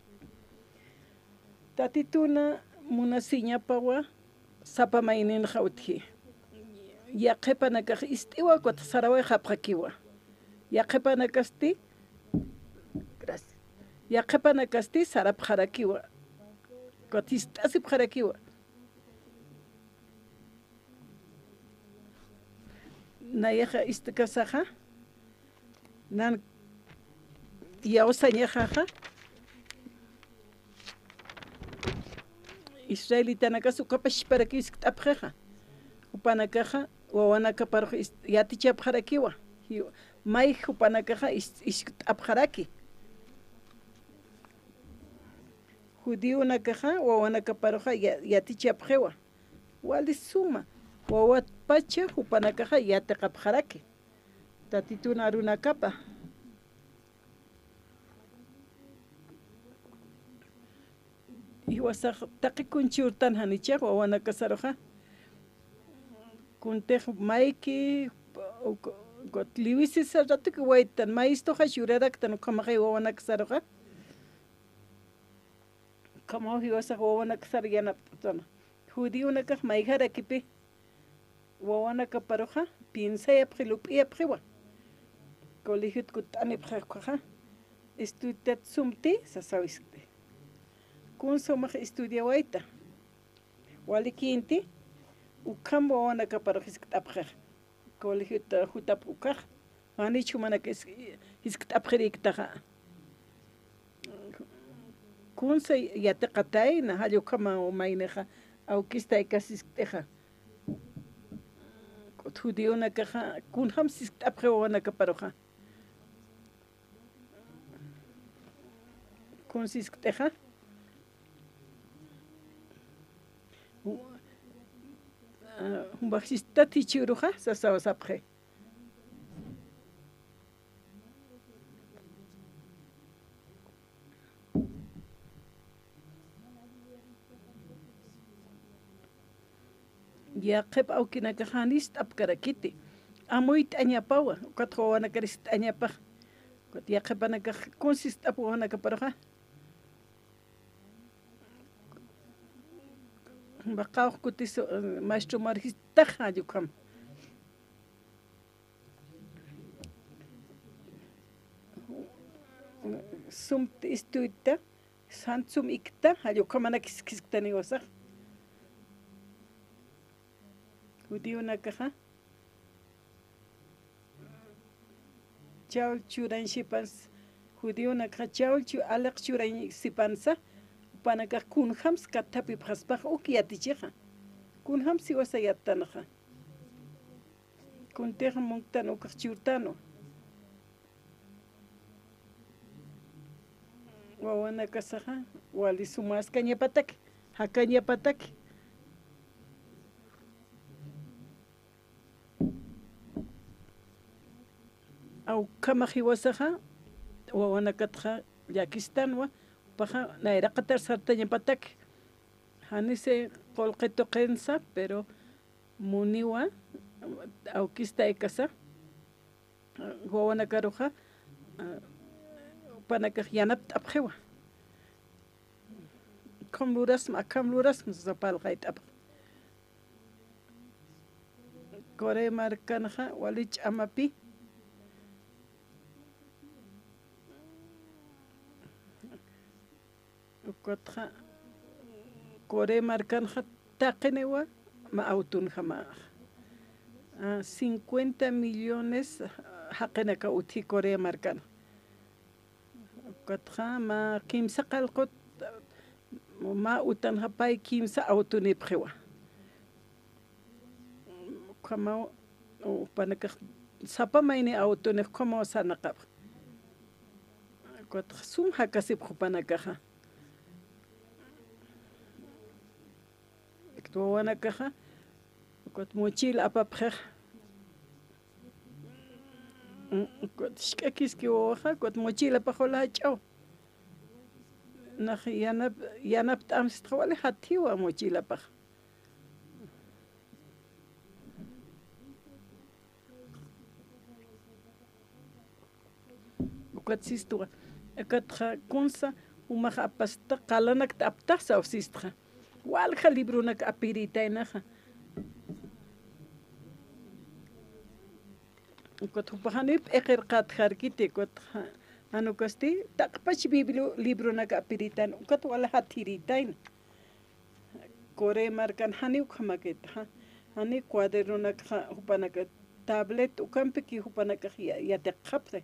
tatituna munasiñapawa sapa mayninja utji yaqepanakaj ist'iwa kuta saraway hapqakiwa yaqepanakasti gracias yaqepanakasti sarapqarakiwa kuta ist'asipqarakiwa nayaja istikasaja nan yawsañajaja israelitanaka sukapash para que isk'apjeja upanakaja wawanakaparoj yatichapqarakiwa may upanakaja isk'apjaraki judíonakaja wawanakaparoja yatichapjewa wali suma wawapacha upanakaja yatiqapjaraki tatituna arunakapa iwasaq taqi kunchiurtan hanichaq wawanakasaroja kuntej mayki liwisisa ratuki waytan maystoja shuraraktan ukamaqay wawanakasaroja Como hiwasa wawana kasar yana tona. Judío na kah maijara kipi. Wawana kaparoja piensa ya prilup ya priwa. Colegio kutani prakaja. Estudiat sumti sasawiste. Kun somach estudia waita. Wali kinti. Ukam wawana kaparoja iskatapja. Colegio ta jutapukaj. Ani chumana que iskatapjeriktaja. Kun se yate katay na hayo kama o maineja. Au kista ikasishteja. Judío na caja, kun ham sis apreona caparoja. Kun sis teja. Un bajista tichuruja, sasaos apre. Ya qep au kina kahanis tap karakiti. Amuit anya pawa, katro wana karist anya pa. Kat ya qep ana ka consist ap wana kaparoja. Baqaw kutis maestro marhis taja yukam. Sum istuita, sansum ikta, hayukam ana kiskistani osa. Judío na caja. Chaul churan shipans. Judío na caja chaul chu alak churan sipansa. Panaka kun hams katapi prasbach ukiaticheja. Kun hams iwasa yatanaja. Kun teja montano kachurtano. Wawana kasaja. Wali sumas kanyapatak. Hakanyapatak. Au kamajiwasaja, wawana katja, yakistanwa, paja, naira katar sartaña patak. Hanise colqueto kensa, pero muniwa, au kista ekasa, wawana karuja, panakaj yanap tapjewa. Kamluras, zapal gait ap. Kore markanja, walich amapi. Kotja Kore marcanja takenewa ma autun jama 50 millones hakenaka uti Kore marcana Kotja ma kimsa qalqot ma utan hapay kimsa autuni prewa kama panaka sapa maini autuni como sanaqab Kotja sum hakasip panakaja Tuwana caja, kot mochila apapja. Kot shkakiski oja, kot mochila pajola chao. Nach yanap amstrawale hatiwa mochila paj. Kot sistua, katja kunsa umaja pasta kalanak taptasa of sistra. Walja libro nak apirita enaja. Kot hupahanip ekerkat harkite kot anukasti takpach libro nak apiritan kot wala hatiritain. Kore markan hani ukamaket ha. Hani cuaderno nak hupanak tablet ukampeki hupanak ya tekapre.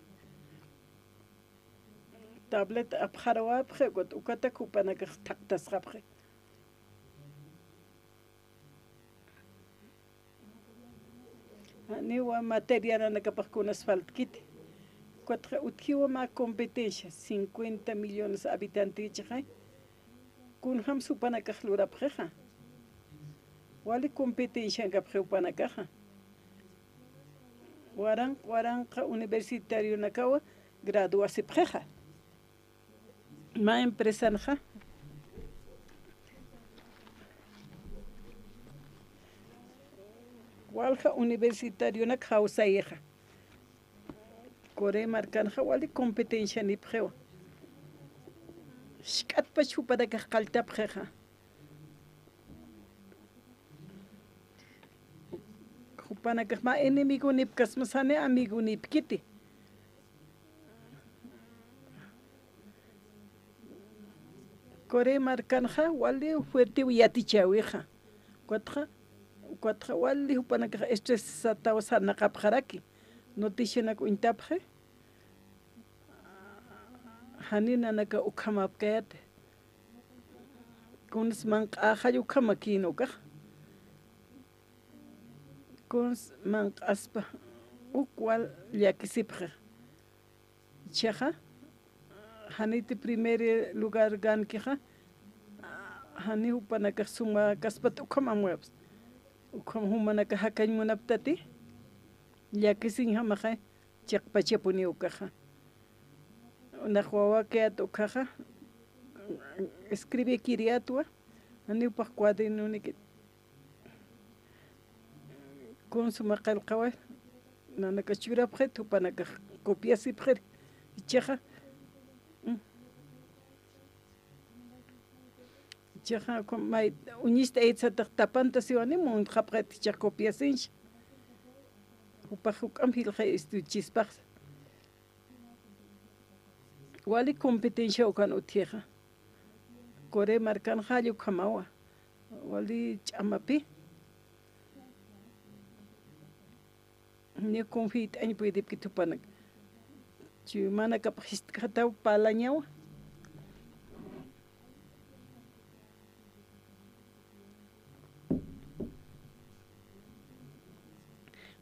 Tablet abharawa apre kot ukatak hupanak taktas rapre. Niwa materia na nakapakun asfalt kit. Cuatro utkiwa ma competencia 50 millones habitantes chay. Kun ham supana kahlura preja. Wali competencia kapre upana kaja. Warang ka universitario nakawa graduase preja. Ma empresa nja. Walja universitario na causa hija. Kore marcanja wali competencia ni preo. Shkatpa chupadaka qaltapjeja. Jupanaka ma enemigo nipkasmasane amigo nipkiti. Kore marcanja wali fuerte uyatichawija. Cuatro wali jupanaka esto es satawasana kapjaraki. Noticia kuintapje. Hanina naka ukamapkayate. Kuns manqaja ukamakinoka. Kuns manqaspa ukwal yakisipja. Chaja. Haniti primer lugar gankija. Hani upanaka suma kaspat ukamamuebs. Ukam humanaka hakañmunaptati. Yakisin hamaja chakpachapuni ukaja. Una juega que atocaja escribe kiriatua ani upa cuadrino ni que con su macal kawa nana kachura objeto para que copia si pre cheja con mai unista etsa tapanta si ani mon khapret cheja copia sin upa hukam hilja estu chispas wali competencia ukan utieja kore marcan hayo kamawa wali chamapi ni confit ani puede que tu panak tu mana kapist kata palañawa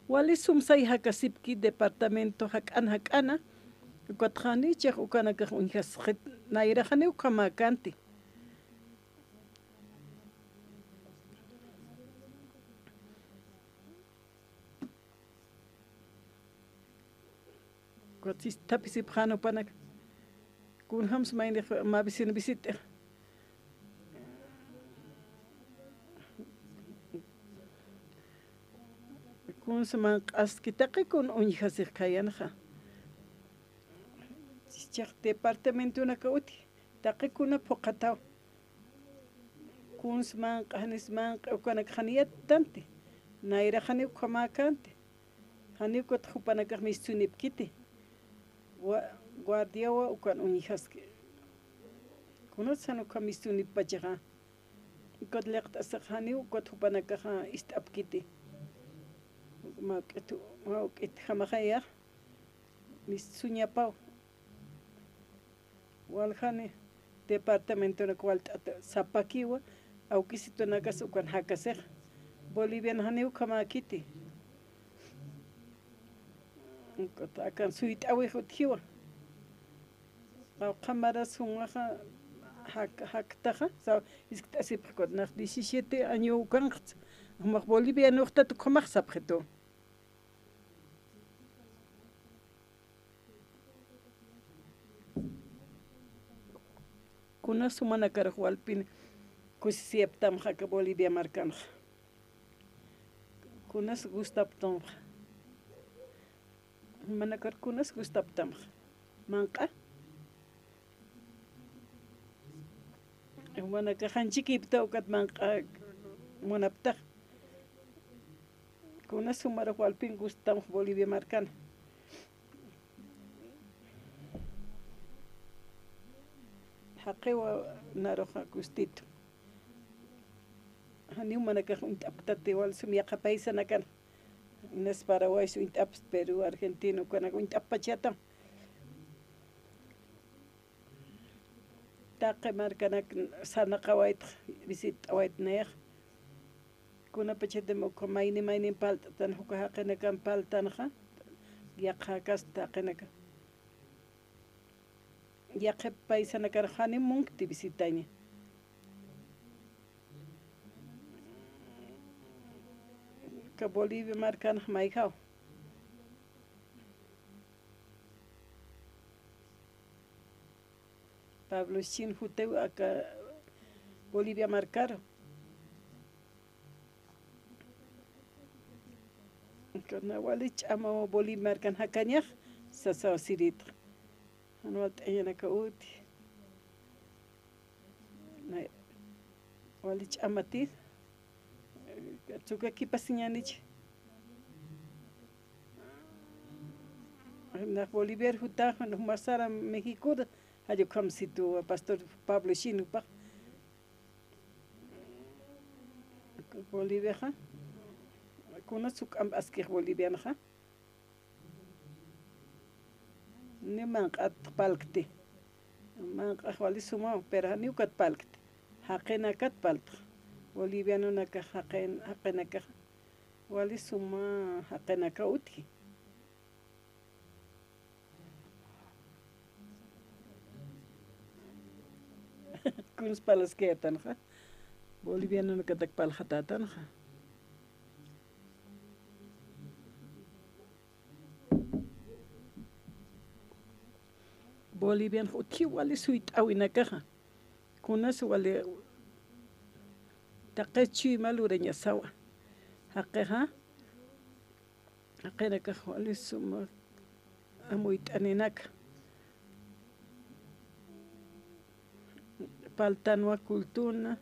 wali sumsay hakasipki departamento hakana Cuatrani chej ukana ka unjas naira jane ukamakanti. Cuatis tapisi prano panak. Kun hams meine ma bisin bisit. Kun seman askitake kun unjas kayanja. Departamento na kauti taki kuna pokataw kuns man qanis man ukana khaniyat tanti naira khani ukamakante khani ko tkhupana kamistunip kiti wa guardia wa ukan unihas kuna sanu kamistunip pajaga ikot lekt asakhani ukot khupana kha istap kiti ma ketu ma ket khamaya misunya pau Waljane departamento na cual zapaquiwa auquisito na casa ukan hakasej Bolivian haneu kama kiti akan suit awe hothiwa au cámara sungaja haktaja sa iskasi pkot na 17 año ukan mak Bolivia no está tu kama sabjeto kuna sumana karhualpin kusieptam haka Bolivia marcan kunas gustaptam manakar kunas gustaptam manqa manaka hanchikipta ukat manqa munapta kunas sumara hualpin gustam Bolivia marcan حقيقة نروح كوستيت هنيوم أنا كنت أبتدي والسمية قبيسة أنا كان الناس باراوايس وإنت أبست بيرو أرجنتين وكنا كنت أبتشاتا تاقي ماركنا سنة قوايت بيسيت قوايت نيخ كنا بتشدم وكمايني مايني بالت تنحكها قنا كان بالتنخا يقها كاس تاقنا ya que paisa na karjani munkti visitaña ka Bolivia marcan maikao Pablo Chin juteu aka Bolivia marcaro kana walich ama Bolivia marcan hakanyah sasa sirit Anual ayana kauti walich amatir tsuka kipasiñanich na Bolivia huta no masara México ayo kamsitu pastor Pablo Shinupa Bolivia ha kuna suk am askir boliviana ha ni manqat palkti manqa wali suma pero ni ukat palkti haqena kat palkt boliviano naka haqena ka wali suma haqena ka uti kuns palas ketan ha boliviano naka tak pal hatatan ha Bolivian uti wali suit awinaka kunas wali taqechi malureña sawa haqeha haqenaka wali suma amuit aninaka paltanwa kultuna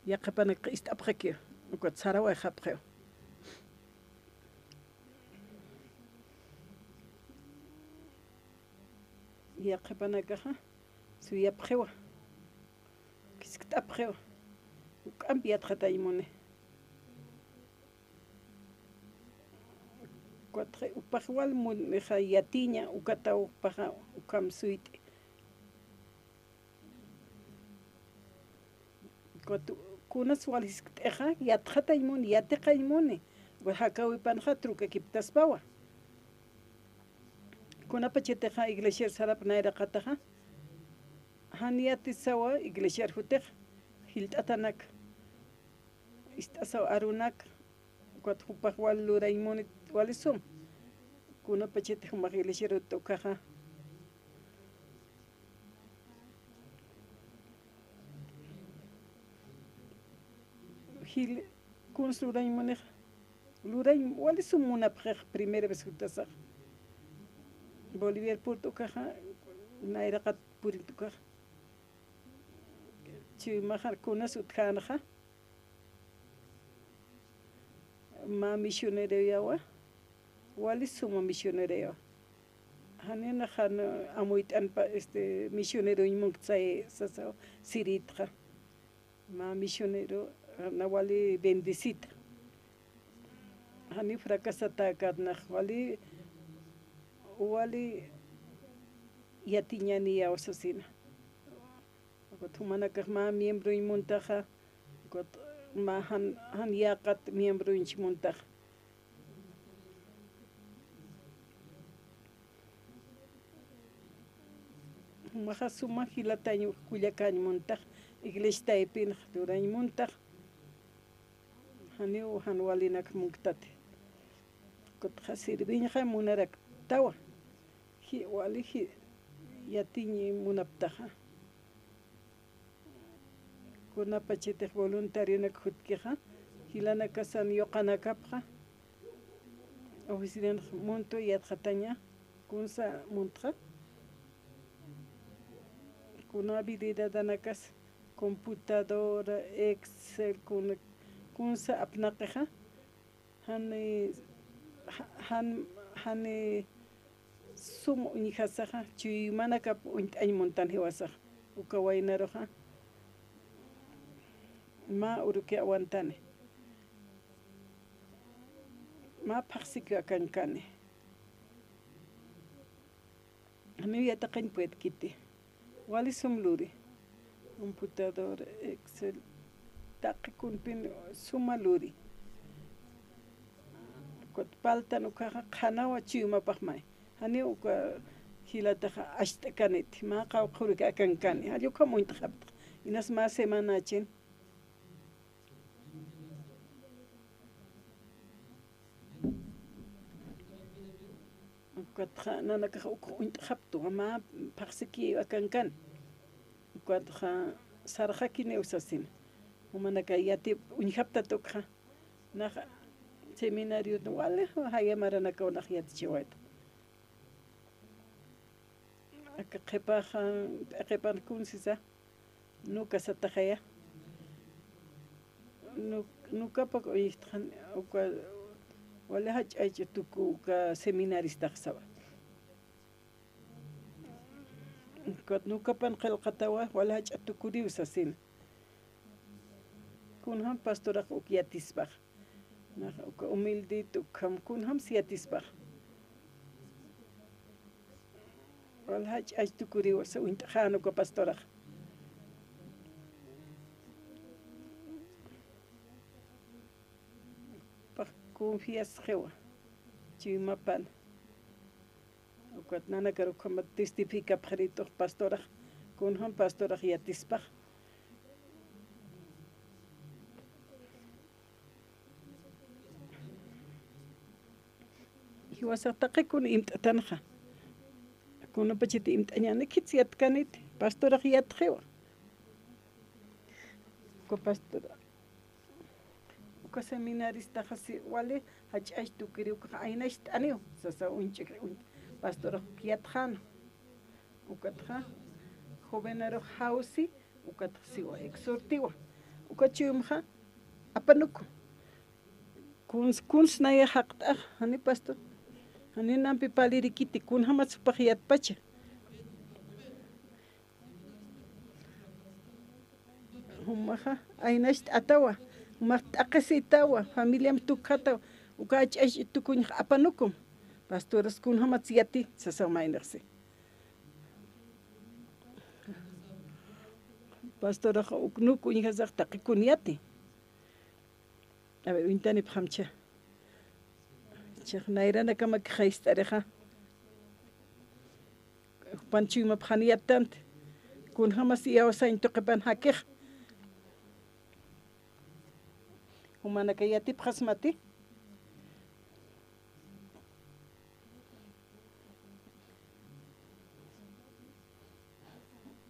yaqapanak istapqaki ukat sarawa hapqeo yaqapanaka suyapqewa kiskitapqewa uk'ampi yatqataymuni kuatqe upaq walmuniqa yatiña ukata upaqa ukam suyt'i kunas waliskit'eqa yatqataymuni yatiqaymuni hakawipanqa truka kiptaspawa kunapa chiteqa iglesia sarap nayraqataqa haniyatisawa iglesia hutiq hilt'atanak ist'asaw arunak kuat hupaq waluraymuni walisum kunapa chitiq maq iglesia tukaqa hil kunas luraymuniq luray walisum munapaq primera vez hutasaq Bolivia Porto caja nairakat puritu caja chimajar kunas utkanaja ma misionero yawa wali suma misionero yawa hanena han amuitan pa misionero imungtsay sasa siritra ma misionero na wali bendicita hani fracasata kadna wali yatiñani ya osasina got humanaka ma miembro imuntaja got ma han yaqat miembro inchimuntaja maja suma hilataño kullakañ muntaj iglesia taipin durañ muntaj hani han walinak munktate got hasirbiñja munarak tawa wali yatiñi munaptaja kunapa chitiq voluntario nak hutkiqa hilana kasan yoqanakapqa oficina monto yatqataña kunsa montqa kuna habilidad anakas computadora excel kunsa apnaqiqa hani sum unihasaja chui manaka ay montan hiwasaj ukawainaroja ma uruke aguantane ma paxika kankane ani yataqañ puet kiti wali sumluri computador excel taqi sumaluri kot paltan ukaja qhanawa chiumapaqmay hani uka hilataqa ashtakanit ma qawqurika kankani alluqa muntaqapta inas ma semana chin ukatqa nanaka untaqaptu ma paqsiki akankan ukatqa sarqakini usasin umanaka yati unhapta tukqa naqa seminario wale hayamaranaka unaq yatichiwayta qhipan kunsisa nuka sataqaya Nukapa oyisthan uka wala hach'aycha tuku uka seminarista qsawa. Nukapan qillqatawa wala hach'a tukuriw sasina. Kunham pastoraq ukyatisbaq. Uka humildito ukam kunham siyatisbaq. Wala hach'ay tukuriw sa uint'aqan uka pastoraq. Confias jewa chimapan ukat nana karo kama testifica prito pastora con han pastora yatispa hiwasataqi kun imt'atanqa kuna pachiti imt'añana kitsiat kanit pastora yatjewa ko pastora ka seminarista hasi wale hach'ay tukiriw ka aynash t'aniw sasa unchik pastor kiatjan ukatja jovenero hausi ukatjsiwa exhortiwa ukachiumja apanuku kuns naya haqt'aj hani pastor hani nampi palirikiti kun hamatsupaj yatpacha humaja aynash t'atawa Martaqesitawa, familia mtukata, ukach tukuñ apanukum. Pastores kun hamatsiati, sasamainderse. Pastora uknuku inhazak taqikuniati. A ver, intani phamcha. Chakh nairana kama khaistareja. Panchuma phaniatant. Kun hamasiya wasain toqepan hakeh. Humana kayati prasmati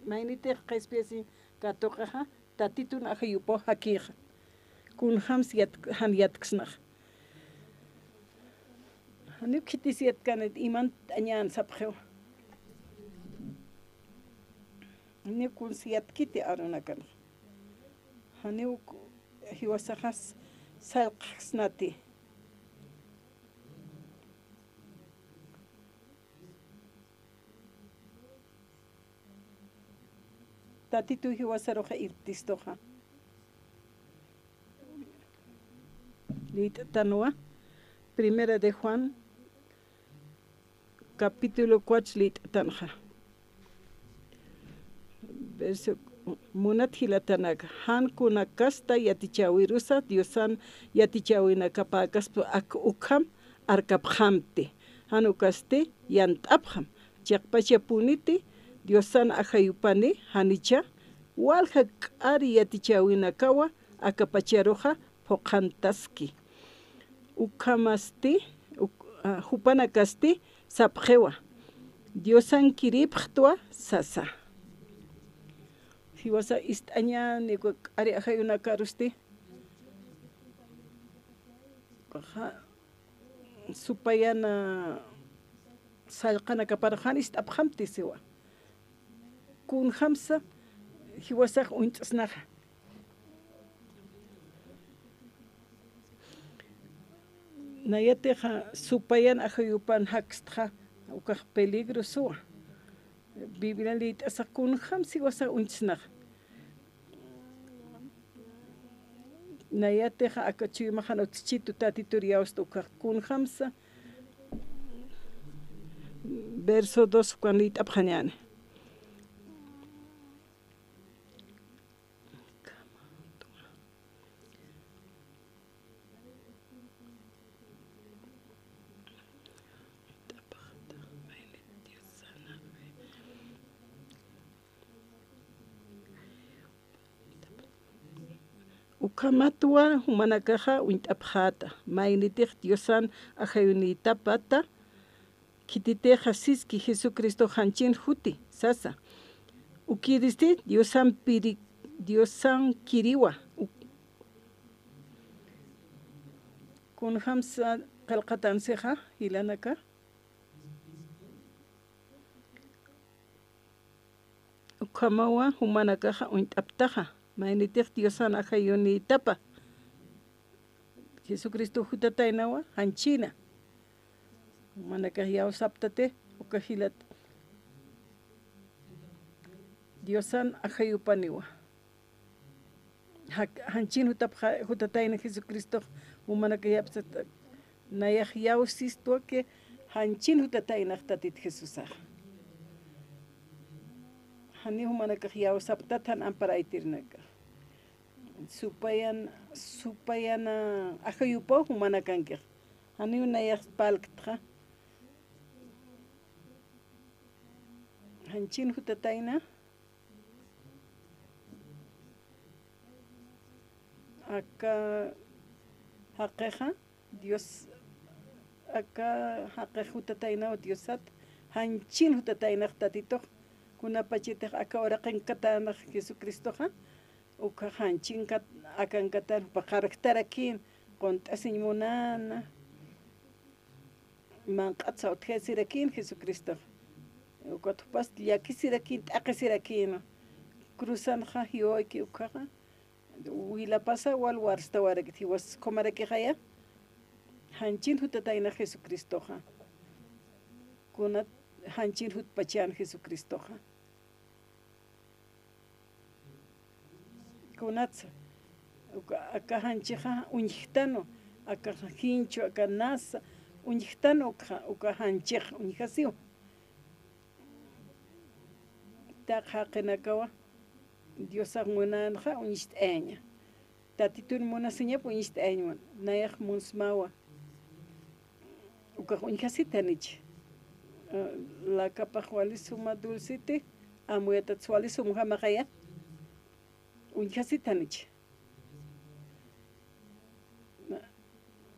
mainite qespesi katoqaha tatitun ajayupo hakij kun hamsiat haniatksnaq hani kitisiat kanet iman añan sapxew ni kun siat kiti aruna kan hani hiwasajas salqsnati tatitu hiwasaroja irtistoja lit tanua Primera de Juan capítulo 4 lit tanja verso munat hilatanak han kuna kasta yatichawirusa diosan yatichawina kapakas ak ukham arkaphamte han ukaste yantapkham chaqpacha puniti diosan ajayupani hanicha walha qari yatichawina kawa akapacharoja phoqantaski ukhamasti hupanakasti sapjewa diosan kiriphtwa sasa hiwasa istaña nego ari ajayuna karusti supayana salqana kaparjan istaphamti siwa kun hamsa hiwasa untsnaja nayateja supayan ajayupan hakstra ukaj peligro suwa Biblia lit asa kun hamsi wasa untsnaja nayateja akachimajan otchitu tatituriaus ukaj kun hamsa verso 2 cuando lit apjañane ukamatua humanakaja uintapjata mainitej diosan ajayunitapata kititeja siski Jesucristo hanchin huti sasa ukiristi diosan kiriwa kun hamsa qalqatanseja hilanaka ukamawa humanakaja uintaptaja mainitej diosan ajayunitapa Jesucristo jutatainawa hanchina manakahyaw saptate ukahilat Diosan ajayupaniwa hanchin jutataina Jesucristo umanakahyaw nayahyaw sistua que hanchin jutataina tatit Jesusa hani humanakahyaw saptatan amparaitirnaka supayan ajayupa humanakanki hani unayah palktra hanchin jutataina acá hakeja Dios acá hakeja jutataina Diosat hanchin jutataina tatito kuna pachita acá ora kenkatana Jesucristo ha uka hanchin kat akan katar pakarakter con tasinmunana man qatsa utjesirakin Jesucristo uka tupas yakisirakin takisirakin cruzan ha hioiki uka wila pasa wal warsta warakti was komaraki haya hanchin jutataina Jesucristo ha kuna hanchin hut pachan Jesucristo ha kunatsa acá hanchija unyihtano acá hincho acá nasa unyihtano acá hanchij unjasiu taqhaqinakawa Dios agmunanja unyisteña tatitun munaseña unyisteña nayaj munsmawa uka unjasitanich la capajwali suma dulcite amueta tswali sumha makaya unjasitanich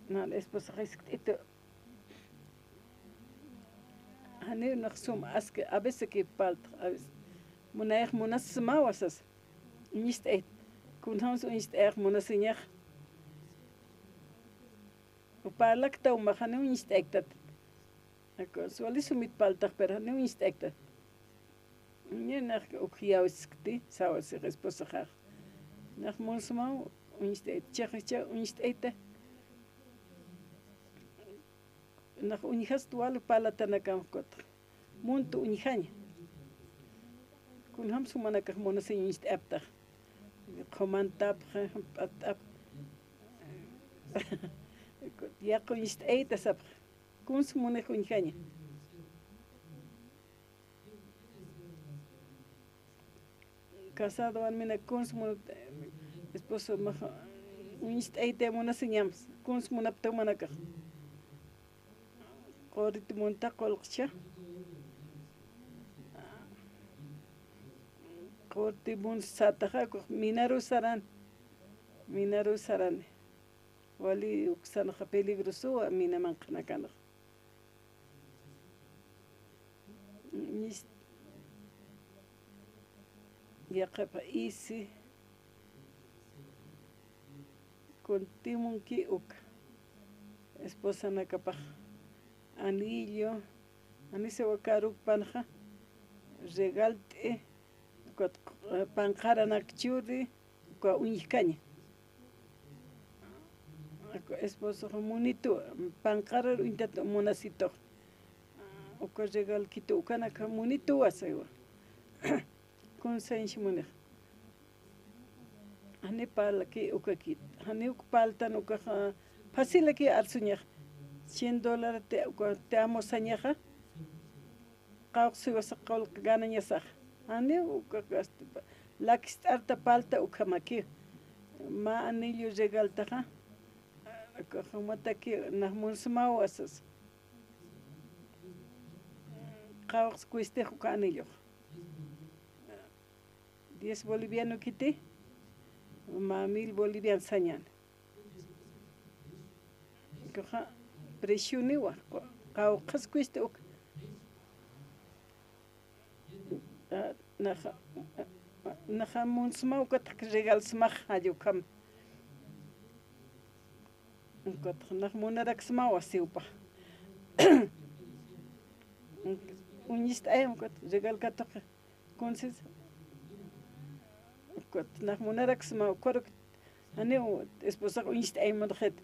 na esposa ito hani naksum aske a veces que palta a veces munayah munasmawasas nicht et kunhams nicht munasinyah upalakta umahane nicht ektat ako swali sumit palta pero hani nicht ektat nie nach okhiauskti sawas esposa khar nach munsmaw nicht et chacha nicht et nach unihas tual palatana kamkot muntu unihanya kun ham sumana kah mona sinist apta komantap at ya kun ist eita sap kun sumana unihanya casado an mina kun sumana esposo ma unist eita mona sinyams kun sumana ptamana kah qorit munta qolqcha qorti mun sataha minaru saran wali uksana peligroso mina manqna kana nis yaqapa isi contimunki uk esposa nakapa anillo anise wakaruk panja regalte panjara nakchuri kwa uñikaña esposo munito panjara intato monasito uka regal kito ukana ka munito wasewa con senshimune ani pala ki ukakit ani ukpaltan uka fácil ki arsuña $100 te amo sañaja qawsi wasaqol ganaña saj ani ukakast lakistarta palta ukamaki ma anillo regaltaja akamataki nahmunsmaw asas qaws kuiste anillo 10 boliviano kiti ma 1000 bolivian sañan kaja presioniwa qaw qaskuiste uk naja munsmaw katak regal smaj ayukam kot nah munarak smaw asiupa unist ayam kot regal katak konsis kot nah munarak smaw korok ani esposa unist ayam madkhet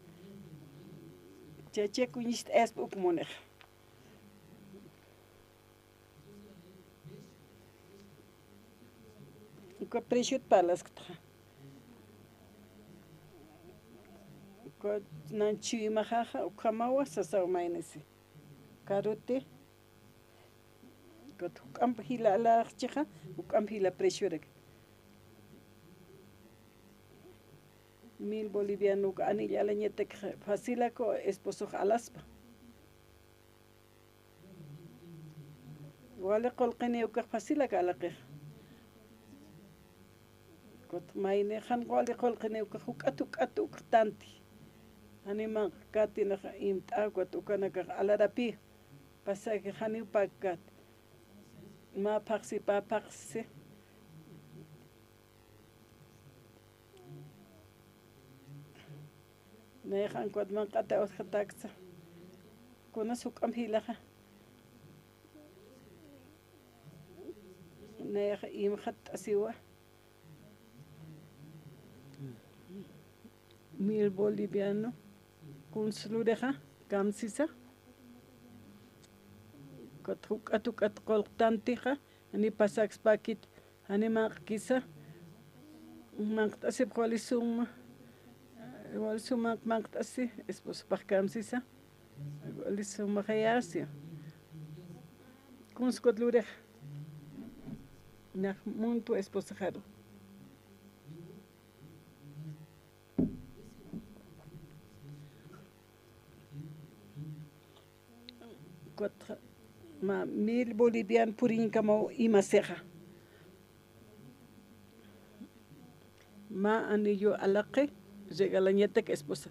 chache kunist es ukmonech. Uka preshut palas kta. Uka nanchi mahaja ukamawa sasa mainesi. Karote. Uka ukam hila la chicha ukam hila preshurek. 1000 boliviano anilla la ñetek facilako esposo alaspa. Wala qolqini uka facilaka alaqi. Kot maine khan wala qolqini uka atu tanti. Anima katina imta kot ukana ka alarapi. Pasa que hani pakat. Ma paxi pa paxi. Nehan kwad man kata os khataksa kuna sukam hilaha neh im khat asiwa 1000 boliviano kun slureha kamsisa katuk atukat qoltantiha ani pasax pakit ani maqkisa maqtasib qolisum igual sumak así esposo pahkamsisa igual sumak hayasio kunskot lureh nach muntu esposo jaro ma 1000 bolivian purin kamo imaseja ma anillo alaqe llega la nieta que esposa.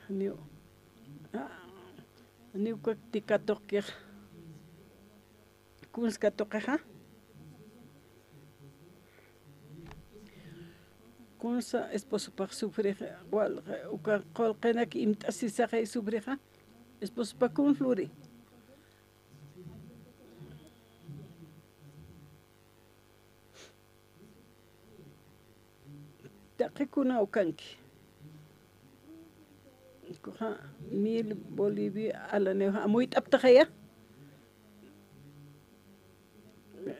Niu que ticatoque. Kunskatoqueja. Kunsa esposo para sufrir. Wal uka colquena que imtasisaje y sufrija. Esposo para kun fluri. Takikuna ukanki. Kuha 1000 Bolivia ala neha muy taptajaya.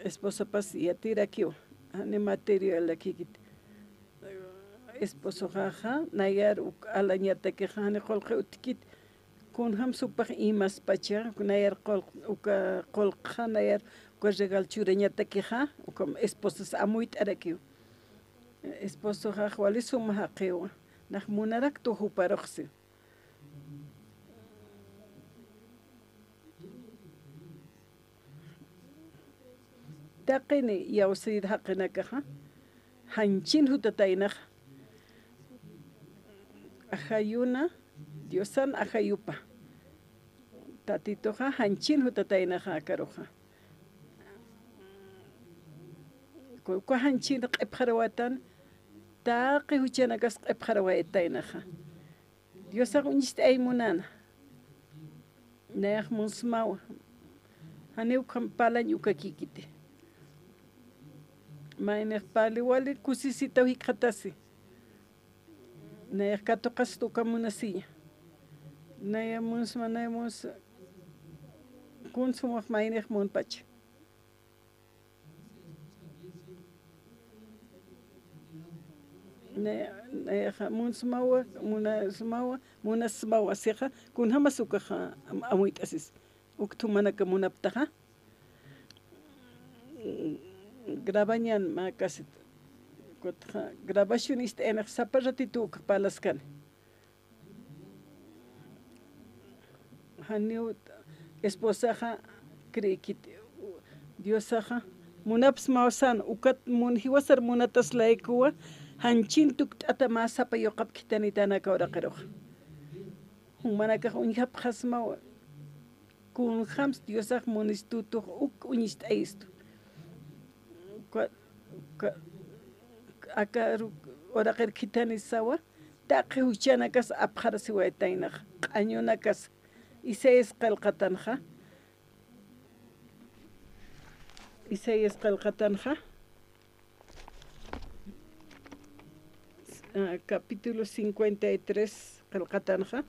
Esposa pas ya tira kiu. Ane material aquí kit. Esposo jaja nayar ala nyata ke hane kolke utikit. Kun ham super imas pacha nayar kol uka kolka nayar ko regal chure nyata ke ha ukom esposa amuit arakiu. Esposo jajwali sumahaqewa nach munarak tuhu paroxi taqini yawsid haqinaka hanchin hutatainaj ajayuna diosan ajayupa tatitoja hanchin hutatainaj akaroja ko hanchin qepharawatan taqi huchanakas qepharawaytainaja Dios agunist ay munana neex musmaw haneu kampalan yukakikite mainex pali wali kusisita hikhatasi neex katoqas tukamunasiya neemus manemus kunsumaj mainex munpacha munasmawa seja kun hamasuka amuit asis uktumana kamunaptaja grabañan makasit grabacionista en saparatitu palaskan haniu esposaja krikit diosaja munaps mausan ukat mun hiwasar munatas laikuwa hanchin tuk atamasa pa yokap kitanitana ka ora qero humanaka unhap khasma kun khams diosaq monistutu uk unist aistu aka ora qer kitani sawa taqi huchanakas apkharasi waitaina qañunakas isayas qalqatanja capítulo 53 qalqatanja.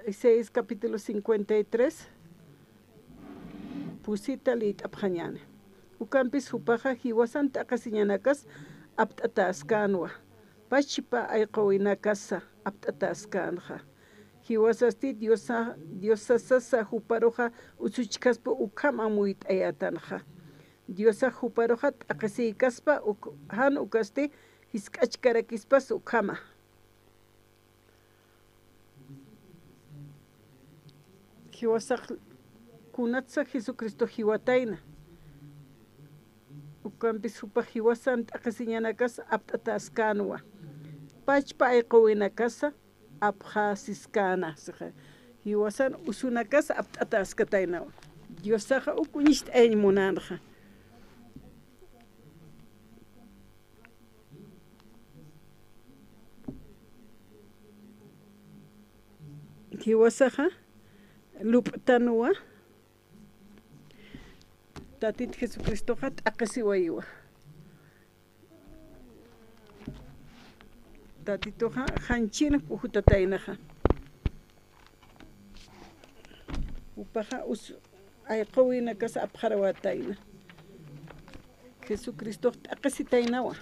Isaías capítulo 53 pusita lit abjañane ukampis hupaja hiwasan taqasiñanakas apt'ataskanwa pachipa ayqawinakasa apt'ataskanja hiwasasti diosasasa huparoja usuchkaspa ukama muyt'ayatanja diosa huparoja taqasiykaspa han ukasti hisk'achkarakispas ukama hiwasaq kunatsa Jesucristo hiwatayna ukampis hupa hiwasan taqasiñanakas apt'ataskanwa pachpa ayqawinakasa apjasiskana hiwasan usunakas apt'ataskataynawa Diosaqa ukuñisht'ayña munanqa hiwasaqa lup'tanuwa tatit Jesucristoqa t'aqasiwaywa tatitoqa hanchina pujutataynaqa upaqa ayqawinakasa apjarawatayna Jesucristo t'aqasitaynawa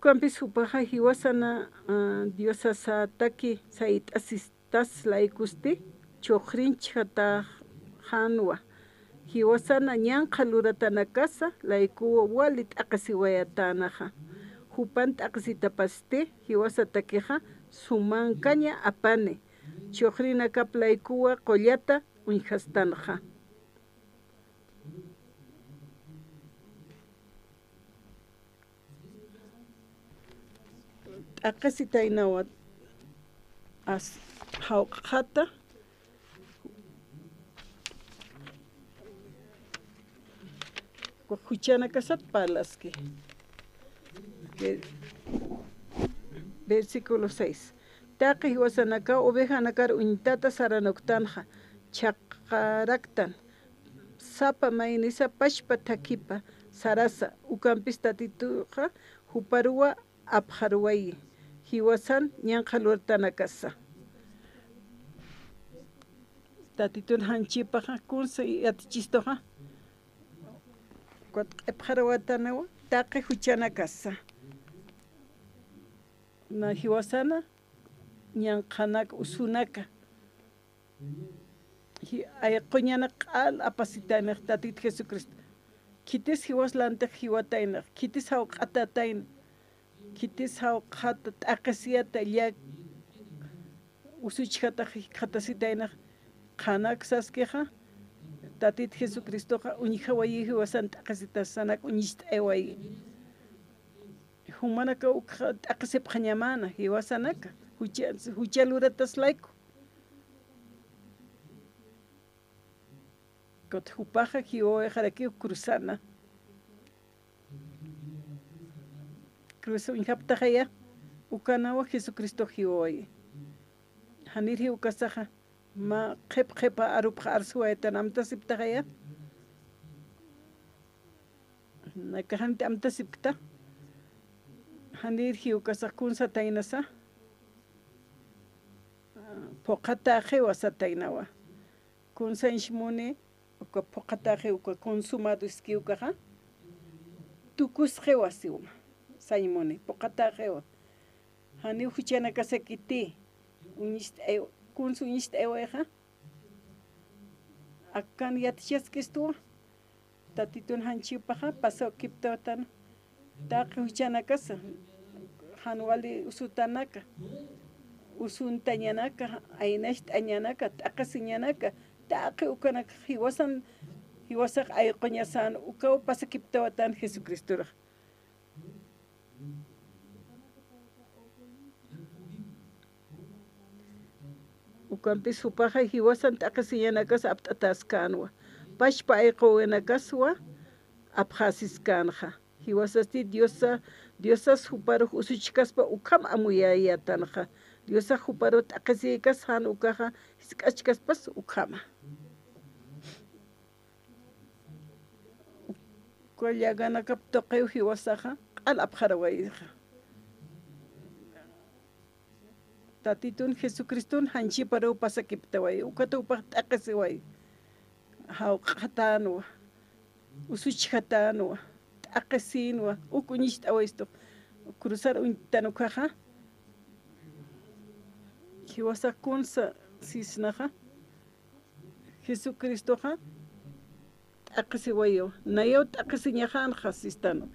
ukampis hupaqa hiwasana diosasataki sayt'asistas laykusti chuqrinchik hanwa hiwasana ñanqa luratanakasa laykuwa wali t'aqasiwayatanaqa hupan t'aqasitapasti hiwasatakiqa sumankaña apani chuqrina kaplaykuwa qollata uñhastanaqa t'aqasitaynawa hawqata huchanakasat palaski versículo 6 taqi hiwasanaka ovejanakar uñitata saranuktanqa chaqaraktan sapa maynisa pashpa takipa sarasa ukampis tatituqa huparuwa apharuwayi hiwasan ñanqa lurtanakasa tatitun hanchipaqa kunsa yatichistoqa q'ipharawatanawa taqi huchanakasa na hiwasana ñanqanaka usunaka ayqoñana q'al apasitayna tatit Jesucristo kitis hiwaslantaq hiwataynaq kitis hawq'atatayna kitis hawq'ata t'aqasiyata usuchkata qhatasitaynaq qanaksasqiqa tatit Jesucristoqa uñihawayi hiwasan t'aqasitasanak uñisht'aywayi humanaka t'aqasipaqñamana hiwasanaka huchalurataslayku kot hupaqa hiwawajaraki cruzana cruza uñhaptaqaya ukanawa Jesucristo hiwawayi hanir hiwkasaqa ma qhip arupqa arsuwaytan amtasiptaqaya nakahanti amtasipta hanir hiwkasaq kunsataynasa poqataqi wasataynawa kunsanshmuni uka poqataqi uka consumado iskiwkaqa tukusqi wasiwma saymuni poqataqi hani huchanakasakiti uñisht'ay kunsu uñisht'aywayqa akan yatichasqistuwa tatitun hanchipaqa pasao kiptawatan taqi huchanakasa hanwali usutanaka usuntañanaka aynasht'añanaka t'aqasiñanaka taqi ukanaka hiwasaq ayqoñasan ukawa pasakiptawatan Jesucristoraq ukampis hupaqa hiwasan t'aqisiñanakas apt'ataskanwa pashpa ayqowinakaswa apqasiskanqa hiwasasti diosas huparuq usuchikaspa ukam amuyayatanqa diosa huparuq t'aqisiykas han ukaqa hisk'achkaspas ukama kullaganakap tuqiw hiwasaqa q'alap harawayqa tatitun Jesucristun hanchiparu pasakiptaway ukatupaq t'aqisiway hawqatanwa usuchhatanwa t'aqisinwa ukunishta cruzar untanukaqa hiwasakunsa sisnaqa Jesucristoqa t'aqisiwayo nayaw t'aqisiñajanqa sistano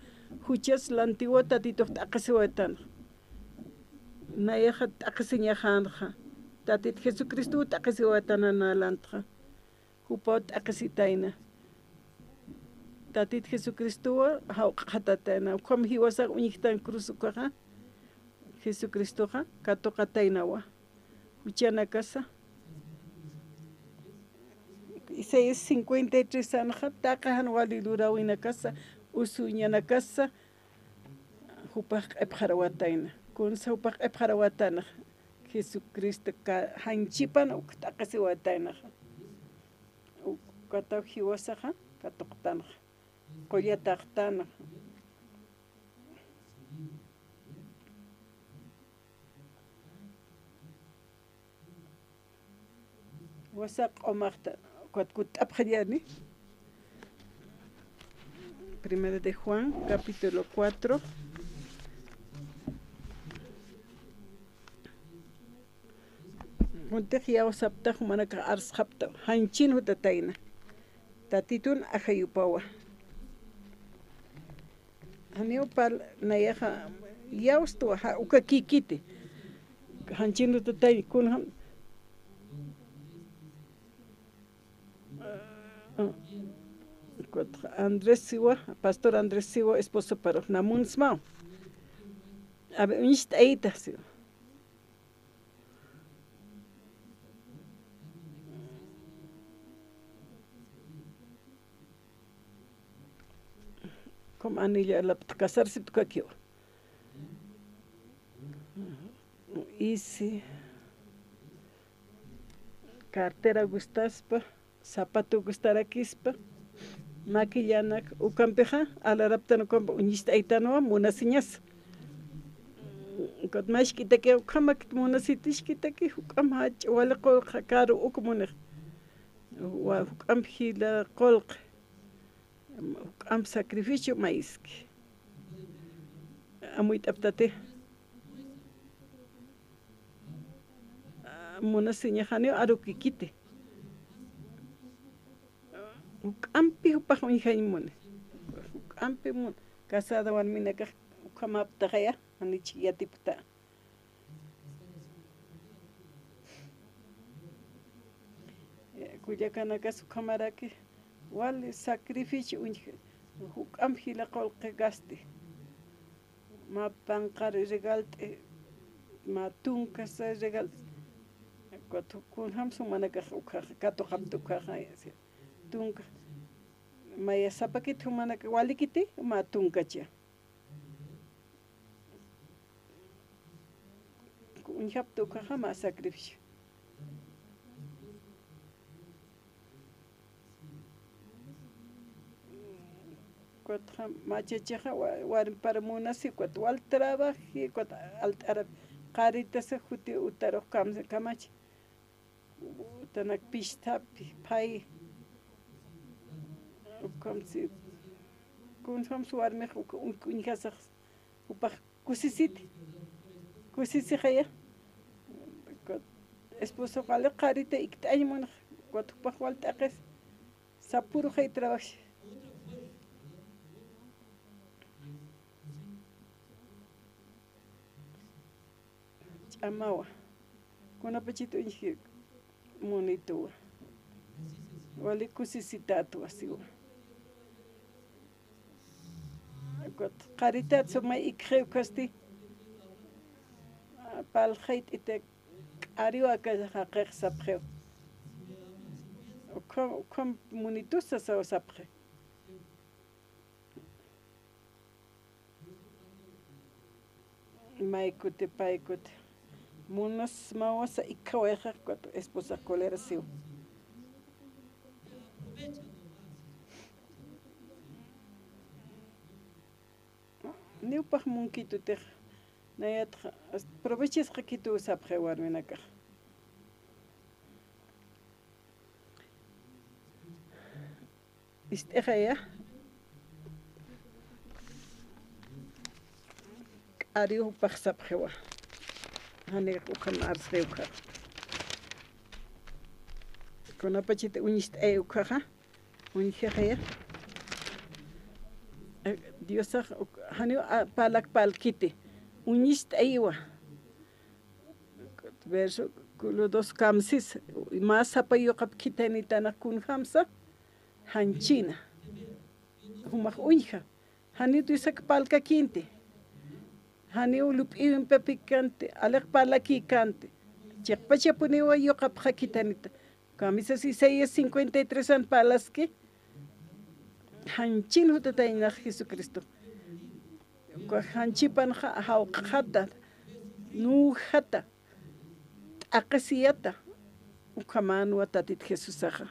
huchas la antigua tatituq t'aqisiwaytanqa nayaqa t'aqisiñajanqa tatit Jesucristo t'aqisiwaytananalantqa hupaw t'aqisitayna tatit Jesucristowa hawqatatayna ukam hiwasaq uñiqtan cruz ukaqa Jesucristoqa katuqataynawa huchana casa Isaías 53 anqa taqahan walilurawina casa usuñana casa hupaq q'ipharawatayna kunsa hupaq q'ipharawatana Jesucristo hanchipan t'aqisiwatayna ukataw hiwasaqa katuqtanqa qullataqtana wasaq q'umaqta Kutapjayani. Primera de Juan, capítulo 4. Muntejiao sapta humanaka arshapta. Hanchin hutataina. Tatitun ajayupawa. Haniopal nayaja yaustu ha ukakikiti. Hanchin hutatai kunham. Andrés Siwa, pastor Andrés Siwa, esposo para Namunsmao. A ver, nicht eita, Siwa. Como anilla la casarse tu kakio. Y si cartera gustaspa, zapato gustarakispa. Maquillanak ukampeja alaraptano kompa unista aitanoa munasiñas kot mashkitake ukamak munasitishkitake ukam hach wala qolqa karu ukmunaq wa ukam hila qolq ukam sacrificio maiski amuit aptate munasiñajani arukikite Ampi upah unjaimun, ampi mun, casada wan minaka ukamap tagaya, anichi yatipta. Kuyakana su kamaraki, wal sacrificio unja, ampi la colque gasti. Ma pancar regalte, ma tunca se regal. Kun hamsu manaka kato hamtu kahaya. Tunka maya sapakit humana walikiti ma tunkacha unjapto kaha ma sacrificio cuatro machacha war para munasi cuatro al trabajo cuatro al carita se juti utaro kamach tanak pista pai comme si kun ham suar me un casa upah kusisiti khaya esposo qale qarita iktay mon qot upah wal taqes sapuru khay trabajo chamawa kuna pachito inji monito wali kusisitatu asiwa Caritat so mai ik geef kosti pal geit itek Ario acá hacer sapre. Como munitus sa sapre. Maikute paikute. Munos mawasa ikaweja cuatro esposa colera siu. Niu pach munkitu tech. Nayat proveches rakitu sapre warminaka. Istehaya. Ario pach sapre wa. Hanek ukan arsreuka. Kona pachite unist euka. Unihaya. Dios hanio palak palkite. Unist eiwa. Verso kulo dos kamsis. Mas apayo kapkite ni tanak kun hamsa. Hanchina. Humak unja. Hanio disak palka kinte. Hanio lup iwin pepikante. Alek palaki kante. Chekpacha punewa yo kapkitanita. Kamisa si 53 an palaske. Hanchin hutatayna Jesucristo. Hanchipan hauqata, nujata, akasiyata, ukamanu atatit Jesusaja.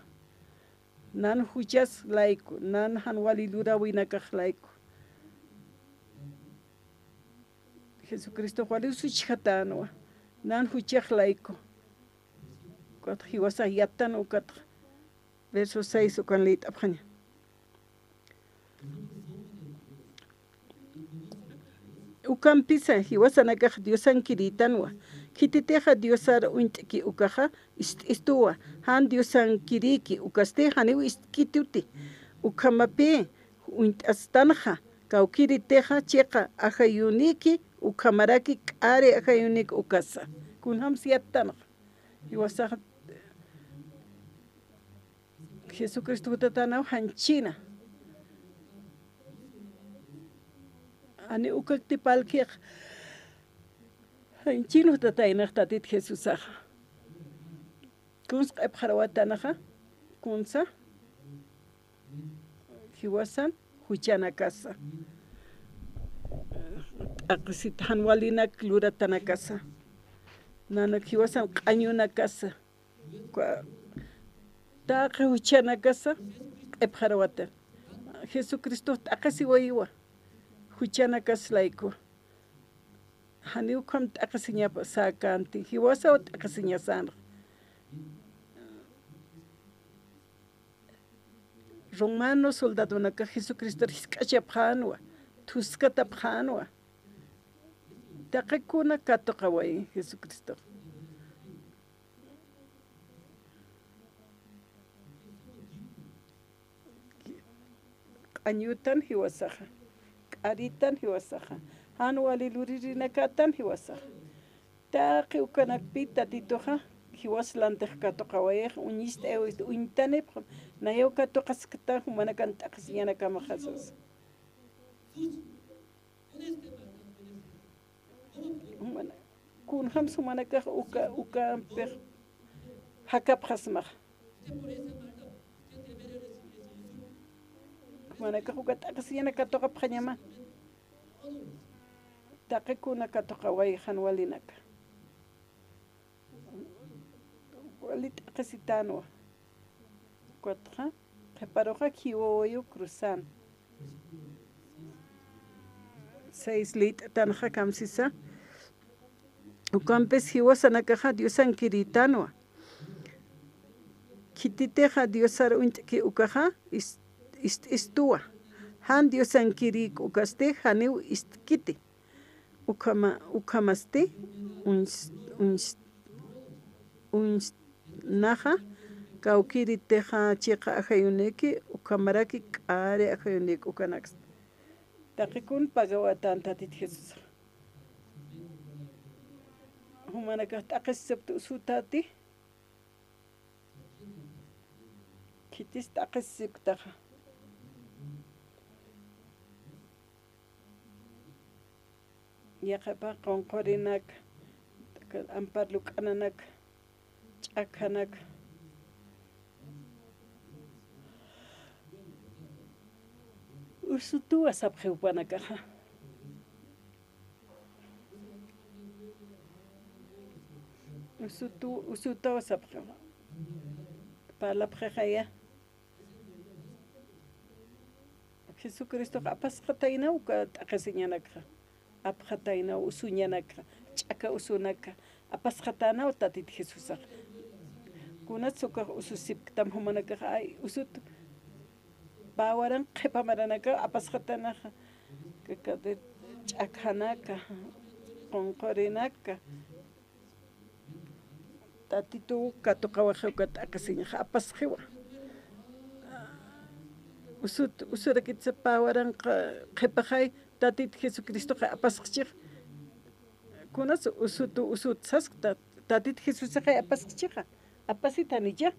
Nan huchas laico, nan hanwalilura winakaj laico. Jesucristo wali suchhatano, nan huchaj laico. Cuat hiwasa yatan ukat. Verso 6 ukan leit abhanya. Ukampisa hiwasanakaj Diosan kiritanwa. Kititeja Diosar uintiki ukaja istuwa. Han Diosan kiriki ukaste haniu istkituti. Ukamape uintastanja. Kaukiriteja checa ajayuniki ukamaraki kare ajayunik ukasa. Kunham siatana. Hiwasaja Jesucristo tatana hanchina. Ani ukakti palkir. Hanchino tatayna tatit Jesusaja. Kuns qepharawatanaja. Kunsa. Hiwasan huchana casa. Aqsit hanwalinak luratana casa. Nanak hiwasan qañuna casa. Taqa huchana casa qepharawatan. Jesucristo taqasiwaiwa. Huchana kaslaiko. Haniu kam takasinya sakanti. Hiwasa o takasinya san. Romano soldado naka Jesucristo riskacha phanwa. Tuskata phanwa. Takakuna katokawai Jesucristo. Anyutan hiwasaja. Aritan hiwasaja. Hanwali luririnakan hiwasaja. Taqi ukanakpita titoja. Hiwaslantej katokawayej unist ewit uintane nayo katokaskata humanakan taqsiyana kamajasas. Kun ham sumanaka uka per hakapjasmaj. Manaka uka taqsiyana katoka panyama. Taqikuna katokaway hanwalinaka. Walit qasitano. Cuatro. Preparoja kiwoyo cruzan. 6 lit tanja kamsisa. Ukampes hiwasanakaja Diosan kiritano. Kititeja Diosar untki ukaja istua. Han Diosan kirik ukaste haneu istkiti. Ukamaste naja kaukiri teja chiqa ajayuneki ukamaraki kare ajayunek ukanax. Taqikun pagawatan tatit Jesus. Humanaka taqissabtu sutati. Kitis taqissibtaja. Yaqapa qonqorinak amparluk ananak Akanak. Usutu asapjeupanakaja. Usutu asapjeu. Palapjejaya. Jesucristo apasqataina uka taqasiñanaka. Apqataina usuñanaka. Ch'aka usunaka. Apasqatana utatit Jesusa. Kunatsuka ususiptam humanaka ay usut. Bawaran qhipamaranaka apasqatanaqa. Kakade ch'akhanaka. Qonqorinaka. Tatitu katuqawaqhuka taqasiñaqa apasqiwa. Usurakitsa pawaran qhipaqay tatit Jesucristo apasqchik. Kunas usut sask tatit Jesús apasqchik. Apasitanilla.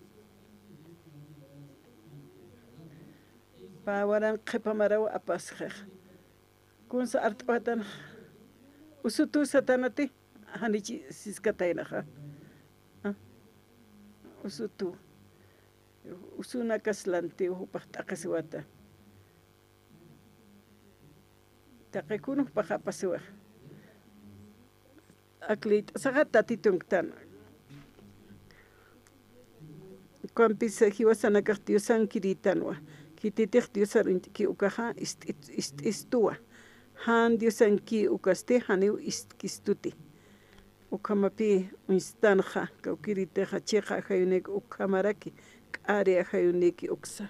Pawaran qhipamaraw apasqej. Kunsa art'watan usutu satanati hanichi siskataynaqa. Usutu. Usuna kaslanti upaq t'aqasiwata. Taqikunuq paqapasiwaq. Aklit saqa tatitunktan. Kuampisa hiwasanakaq Diosan kiritanwa. Kititiq Diosar ki ukaja istuwa. Han Diosan ki ukaste haniw kistuti. Ukamapi instaanja kaukiriteja cheja hayunek ukamaraki. Área hayuniki uksa.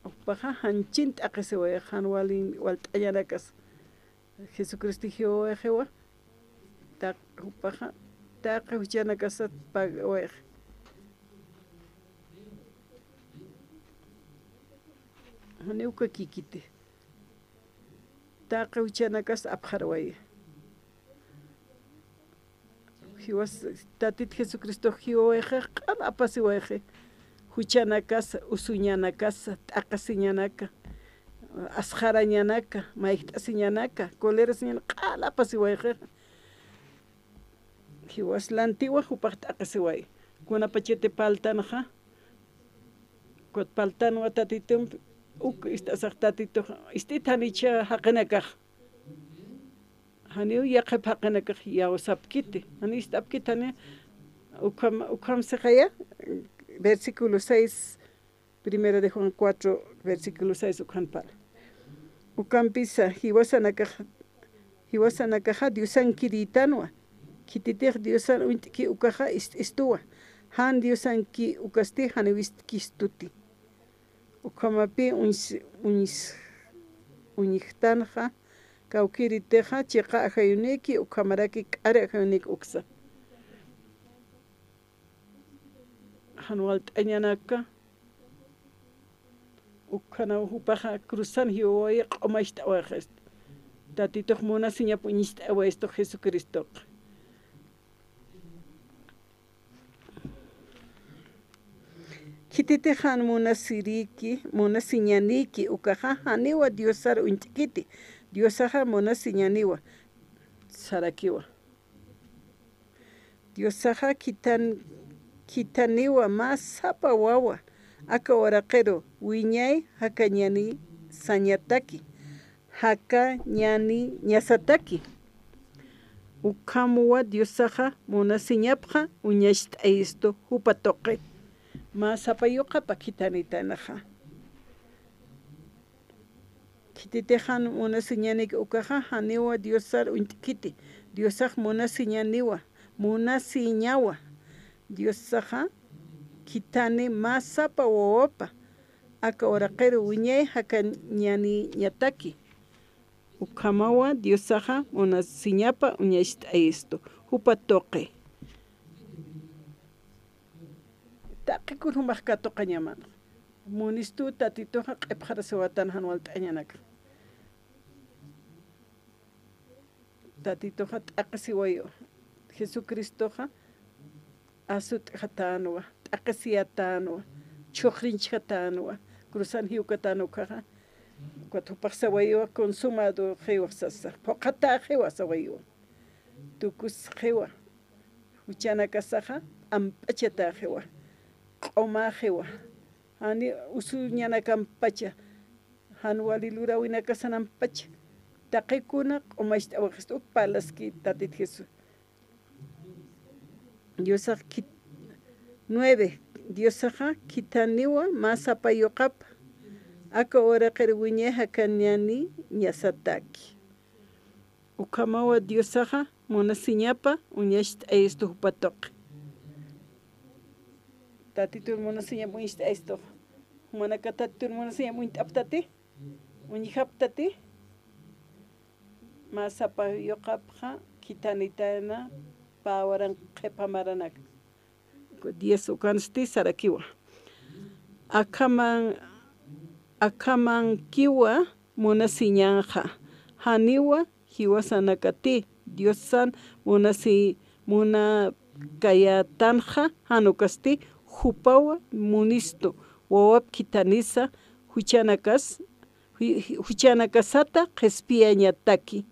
Upaja hanchint aqisiwaya hanwalin walt'ayanakas. Jesucristo hiwajewa. Tak upaja taqa huchanakasat pagawaya. Haniuka kikite. Taqa huchanakas apjarwaya. Hiwas tatit Jesucristo hiwaje qan apasiwaje. Huchanakas usuñanakas t'aqasiñanaka. Asjarañanaka, maikhtasiñanaka, colerasiñanaka qan apasiwaje. Hiwas la antigua upaq t'aqasiway. Kunapachete paltanaja. Kot paltanwa tatitum istasaq tatito istitanicha haqanakaq. Haniu yaqip haqanakaq yawsapkiti. Hani istapkitani ukam seqaya versículo 6 primera de Juan 4 versículo 6 ukhanpal. Ukampisa hiwasanakaqa Diosan kiritanwa. Kititiq Diosan untiki ukaja istuwa. Han Diosan ki ukasti haniwist kistuti. Ukamapi uñihtanja kaukiriteja chiqa ajayuneki ukamaraki k'ari ajayuneki uksa. Hanwal t'añanaka ukana upaja cruzan hiwaya q'umayht'awajest. Tatituq munasiña puñisht'awa esto Jesucristo. Kititejan munasiriki, munasiñaniki ukaja haniwa Diosar untikiti. Diosaja munasiñaniwa sarakiwa. Diosaja kitaniwa más sapa wawa. Aka waraqero wiñay haka ñani sañataki. Haka ñani ñasataki. Ukamuwa Diosaja munasiñapja uñasht'ayisto hupatoqe. Más sapayuqa pakitanitanaja. Kititejan munasiñanik ukaja haniwa Diosar untikiti. Diosaj munasiñaniwa. Munasiñawa. Diosaja kitani más sapa wawapa. Aka oraqero wiñay haka ñani ñataki. Ukamawa Diosaja munasiñapa uñasht'ayisto. Hupa toqe. Taqikun humaq katuqa ñamana. Munistu tatituqa q'ipqarasiwatan hanwal t'añanaka. Tatituqa t'aqisiwayo. Jesucristoqa asut'qatanwa, t'aqisiyatanwa, chuqrinchqatanwa, cruzan hiuqatanukaqa. Kuatupaq sawayo consumado qiwaq sasa. Poqata qiwa sawayo. Tukus qiwa. huchana kasaja ampachata jewa qoma jewa hani usuñana kampacha hanwali lura wina kasanan pacha taqikuna q'umashta awaqista palaski tatit Jesús Diosaq 9 Diosaqa kitaniwa masapayoqapa aka ora qirwiñeja kanyani ñasataki ukamawa Diosaqa monasiñapa uñashta aysto hupatoq tatitur monasiña muñashta aysto manaka tatitur monasiña muñtaptati uñihaptati masapayoqapqa kitanitana pawaran qhepamaranak 10 ukansti sarakiwa akaman kiwa monasiñanja haniwa hiwasanakati Diosan mona kayatanja hanukasti hupawa munisto wawap kitanisa huchanakasata qespiañataki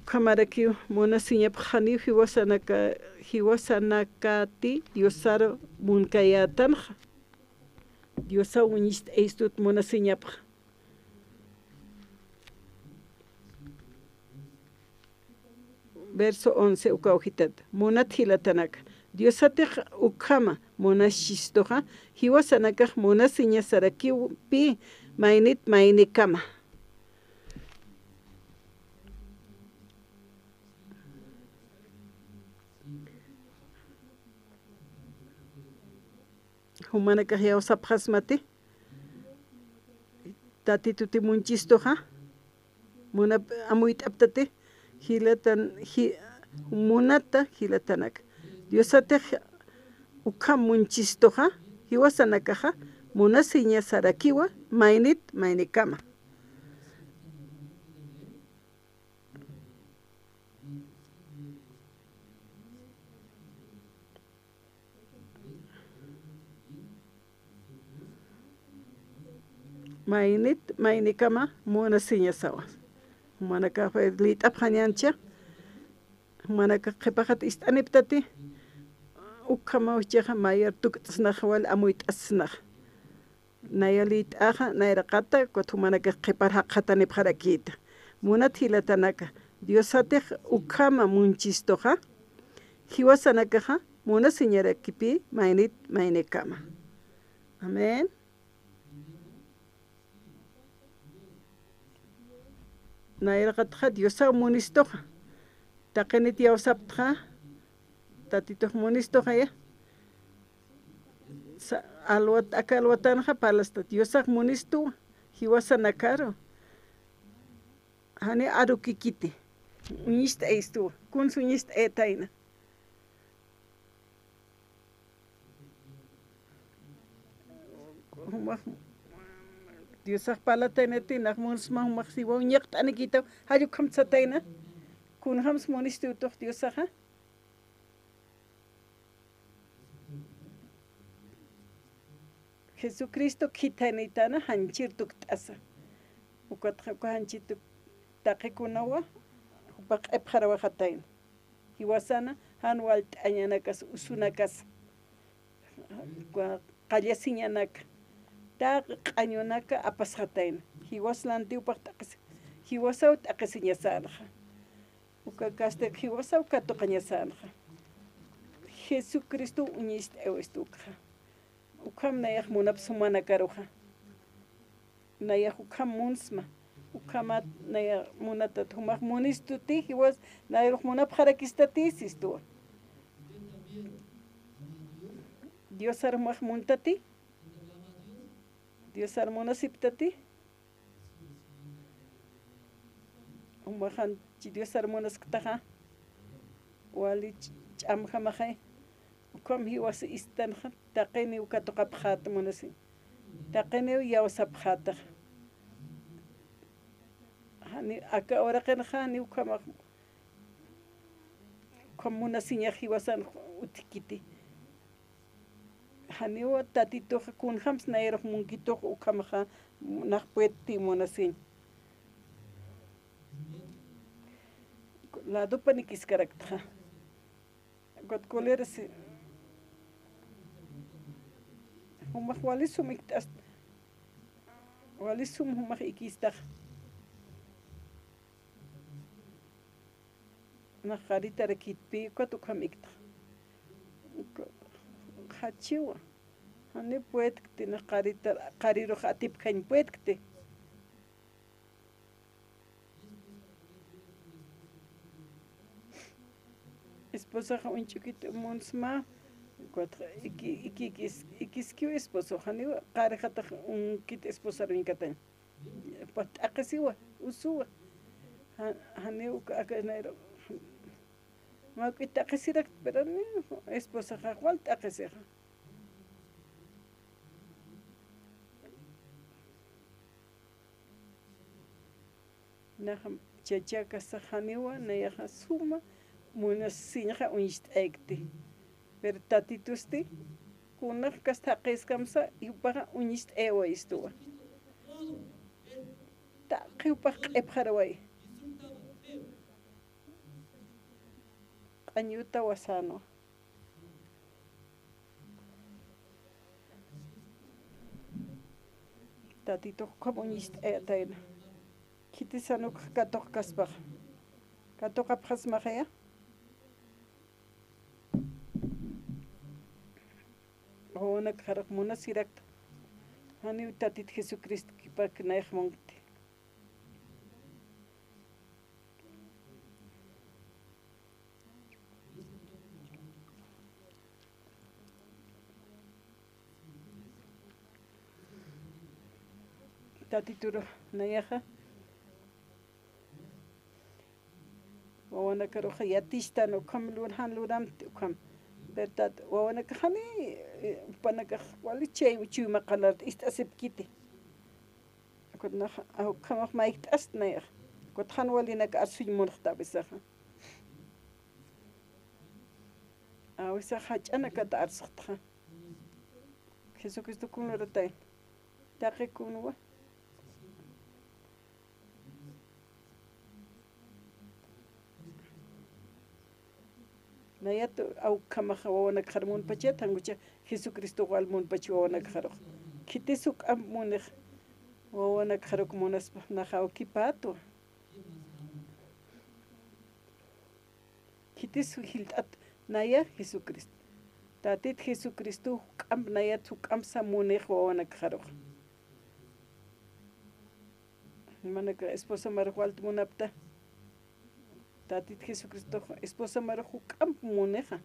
kamaraki monasiñapa hani hiwasanakati Diosaro munkayatanja Diosa uñishta eistut monasiñapa verso 11 uka hojitata monat hilatanaka Diosatej ukama monashistoja hiwasanakaj monasiña sarakipi mainit mainikama humanaka yawsapqasmati tatituti munchistoja muna amuyt'aptati hilatan munata hilatanaka Diosatej ukam munchistoja hiwasanakaja munasiña sarakiwa mainit mainikama mainit mainikama monasiña sawas manaka litap hanyancha manaka qhipaqat istaniptati ukama uchaja mayar tuktsnaj wal amuyt'asnaj nayalit'aja nayraqata kutu manaka qhipar haqatanip harakita munat hilatanaka Diosatej ukama munchistoja hiwasanakaja monasiñarakipi mainit mainikama amén nayraqatqa Diosa munistoja taqinit yawsaptqa tatituj munistoja ya aka alwatanja palasta Diosaq munistuwa hiwasanakaro hani arukikiti uñishta aystuwa kunsu uñishta aytayna Diosaq palataynatin naqmunsman humaq uñiqt'anikitaw hayukam satayna kunhams munistutuq Diosaqa Jesucristo kitanitana hanchirtuk t'asa ukatqa hanchituk taqikunawa hupaq q'ipqarawajatayna hiwasana hanwal t'añanakas usunakas qallasiñanaka ta q'añunaka apasqatayna hiwaslantiwpaq t'aqis hiwasaw t'aqisiñasanaqa ukakaste hiwasaw katuqañasanaqa Jesucristo uñishta ewastuqa ukam nayaq munapis humanakaruqa nayaq ukam munsma ukamat nayaq munatat humaq munistuti hiwas nayruq munap harakistati sistuwa Dios armaq muntati Dios armunasiptati umahan Dios armunasktaja wali ch'amjamajay ukam hiwas istanja taqini ukatuqapqat munasi taqini yawsapqata hani aka ora qenjani ukama munasiña hiwasan utikiti haniwa tatituqa kunhams nayruq munkituqa ukamaqa naqpuetti munasin La dupa ni kiscarakta. God coleras. Humach walisum iktas. Walisum humach ikistach. Na harita rekitpi kwatukam ikta. Hachiwa. Hani puetkte na harita hariro hatip kain puetkte. Esposa un chiquito monsma. Ikiskiu esposo hani qarihata un kit esposa rinkatan. Pat akasiwa usuwa. Hani akanero. Ma kita akasirak pero ni esposa igual akasira. Naham chachaka sahaniwa na yaha suma munas sinha unist ekti. Pero tatitusti kunah kasta qiskamsa yupaga unist ewa istuwa. Ta qiyupaq q'ipharaway. Q'añuta wasano. Tatito como unist etayna. Kitisanuk katok kasbaq. Katok apjas mahaya. Ona karak muna sirak. Hani tatit Jesucristo kipak naik mongti. Tatituro nayaha. Ona karoja yatista no kam lurhan luram kam. Verdad, وانا كخاني بناك والشيء وشيء ما قلرت استأسب كيتي كنا أو كم ما يكتأستنا يا كنت خان ولينك أرسل مرختا بسخة أو سخة أنا كنت أرسختها كيسو كيسو كونو رتين تاقي كونو Nayat au kamahawana karmun pachet tangucha Jesucristo walmun pachuana karo. Kitisuk amunech wana karok monas nahao kipato. Kitisu hiltat naya Jesucristo. Tatit Jesucristo am nayat huk am samunech wana karo. Manaka esposa marwalt munapta. Tatit Jesucristo esposa marahu camp moneja.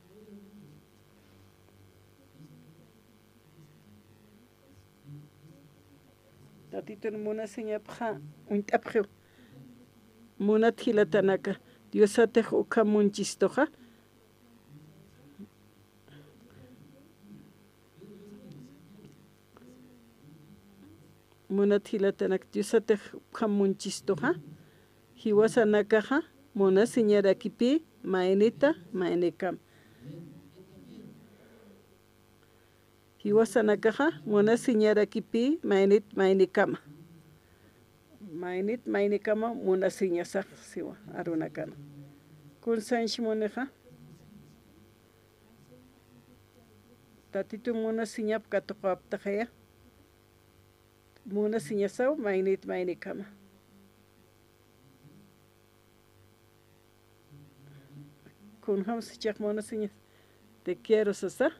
Tatito mona seña pja un tapjo. Mona tilatanaka. Dios ate ukamun chistoja. Mona tilatanak Dios ate ukamun chistoja. Hiwasanakaja. Mona señora kipi mainita mainekam. Hiwasanakaja mona señora kipi mainit mainekam. Mainit mainekama mona señasa siwa arunakana. Kun sanshi moneja. Tatito mona señap katokap tajaya. Mona señasau mainit mainekama. Kun hams chak mona señas te quiero sasa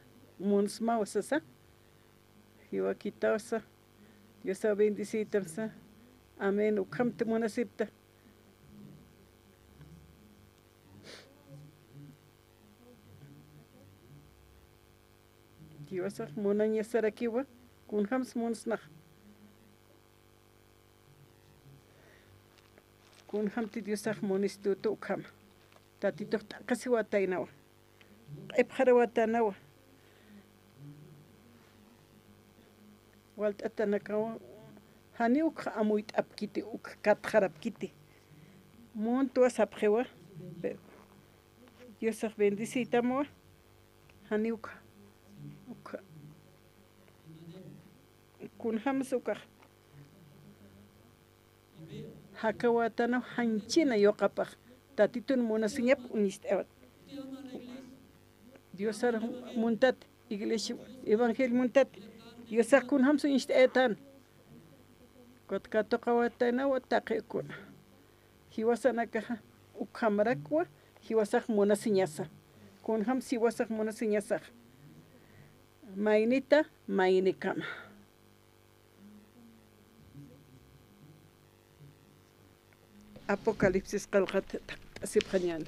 mons mau sasa hiwa kitausa Dios sa bendicitamsa amén ukam te mona sipta Dios sa mona nyasara kiwa kun hams mons nach kun hamti Dios sa monistu to ukam tatito casi watainawa epjara watanawa walt atanakawa hani uk amuit apkiti uk katjarap kiti monto asapjewa Dios bendicitamo hani uk kun hamsuka hakawatana hanchina yoqapaq tatitun munasiñap unistewat. Dios ar muntat iglesia evangelio muntat Dios akun hamsu unistetan. Kot kato kawatana watakekuna. Hiwasanaka ukhamrakwa hiwasak munasiñasa. Kun ham siwasak munasiñasa. Mainita mainikama. Apocalipsis qalqat asipqañana.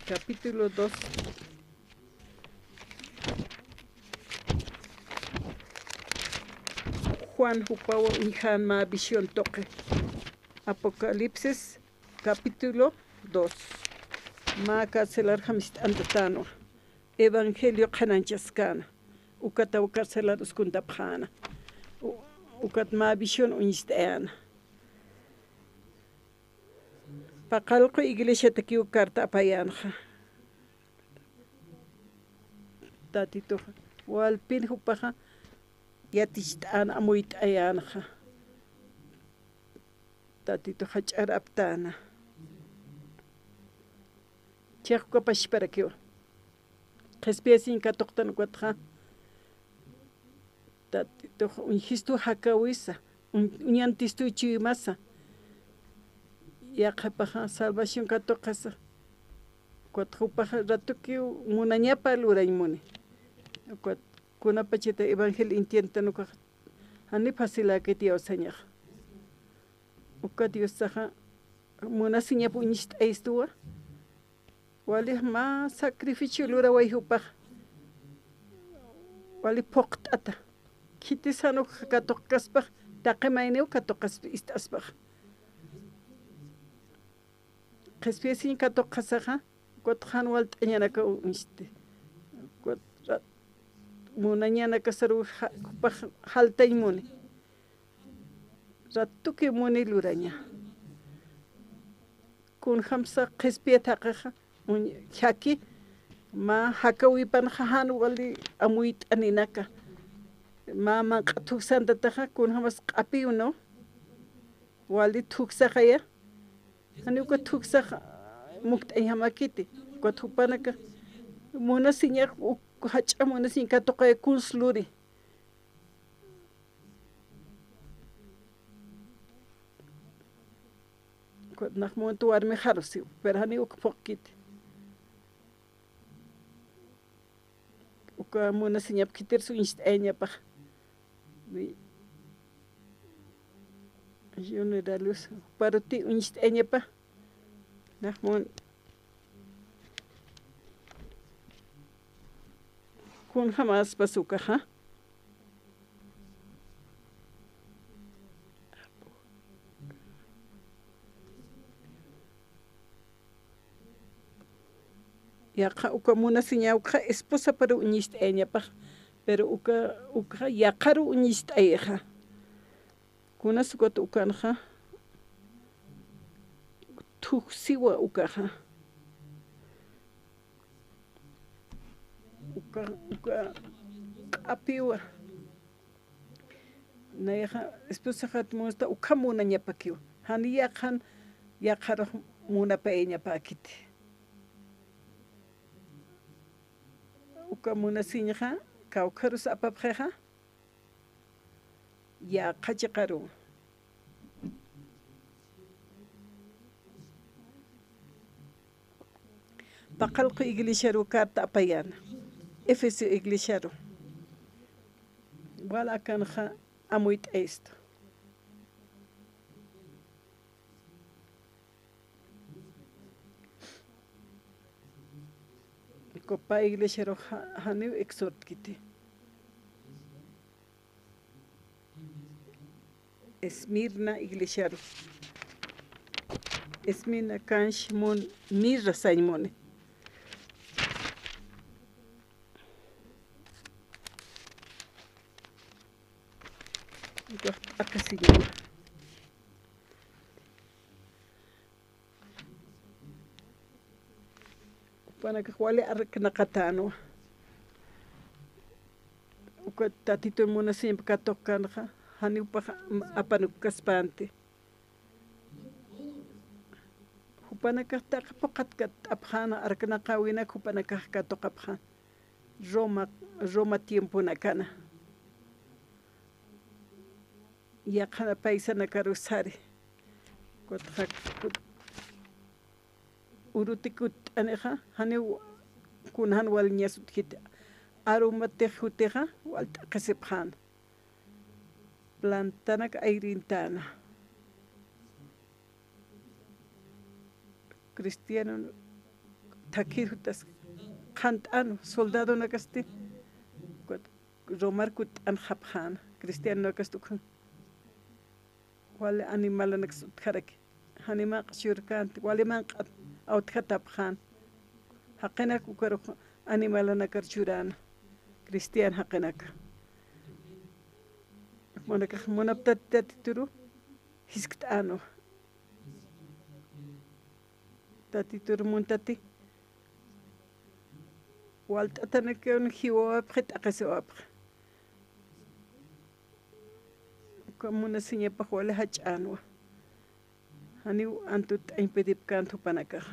Capítulo 2. Juan Jupawa Unjan ma visión toque. Apocalipsis capítulo 2. Ma carcelar hamist antatano. Evangelio Hananchaskana. Ukata carcelar uskundapjana. Ukat ma visión unisteana. Paqalqu iglesia takiu karta apayanja. Tatito walpin hupaja yatistana amuit ayanja. Tatito hachar aptana. Chekko pashparakio. Qespiesin katoktan kwatja. Tatito unjistu hakawisa. Unyantistu chiwimasa. Yaqapaja salvación katokasa. Cuatjupaja ratuki munañapa luraymuni. Kunapachita evangelio intientanuka. Hani fasila que tío señor. Uka Dios saja munasiña puñist eistua. Wali ma sacrificio lura wayhupaja. Wali poqtata. Kitisano katokaspa. Taqemaineu katokaspa istaspa. Qespiesin katokhasaja kotjan walt añanaka uniste munañana kasaru haltay muni ratuki muni luraña kun hamsa qespietaqaja haki ma hakawipan hahan wali amuit aninaka ma manqatuksantataja kun hamas qapiu no wali tuksaqaya ani uka tuksa mukt ayhamakiti kwathupanaka munasiña hacha munasin katoqay kunsluri kwat nakmontu warmi harusi pero hani uka poqkiti uka munasiña kitirsu instayñapaq yo no era luz para ti unistayñapa nakmon kun jamás pasuka ha yaqa uka munasiña uka esposa para unistayñapa pero uka yaqaru unistayja kuna sukot ukanja tuksiwa ukaja uka apiwa nayaja esposa hat musta ukamuna ñapakiwa hani yaqan yaqara muna paeñapakiti ukamuna siñja kawkarus apapjeja ya qachikaru paqalqu iglesiaru karta apayana Efesio iglesiaru wala kanja amuit esto copa iglesiaru haniu exhort kiti Esmirna iglesiaru. Esmirna kansh mon mirra saimone. Acá sí. Para que juale arkanakatano. Uka tatito mona siempre katokanha. Hani upa apanuk kaspante Hupanakahtaqa puqatqa t'apjana arkanaqa winaka hupanakaqqa tuqapjan Roma tiempuna kana yaqana paisana karusari urutikut aneja hani kunhan wal ñasutkita aromatej huteja wal t'aqisipjan plantanak ayrintana cristiano takirutas qant'anu soldado nakasti romar kut an japjan cristiano nakastukun wale animal nakasutkaraki hanima qashurkant wale man awtkatapjan haqenak ukaro animal nakarchurana cristiano haqenak monaptatituru hisk't'anu tatituru muntati walt'atanakun hiwawapqa t'aqisiwapqa kamuna siñapaq wale hach'anwa haniw antut impedipkantu panakaq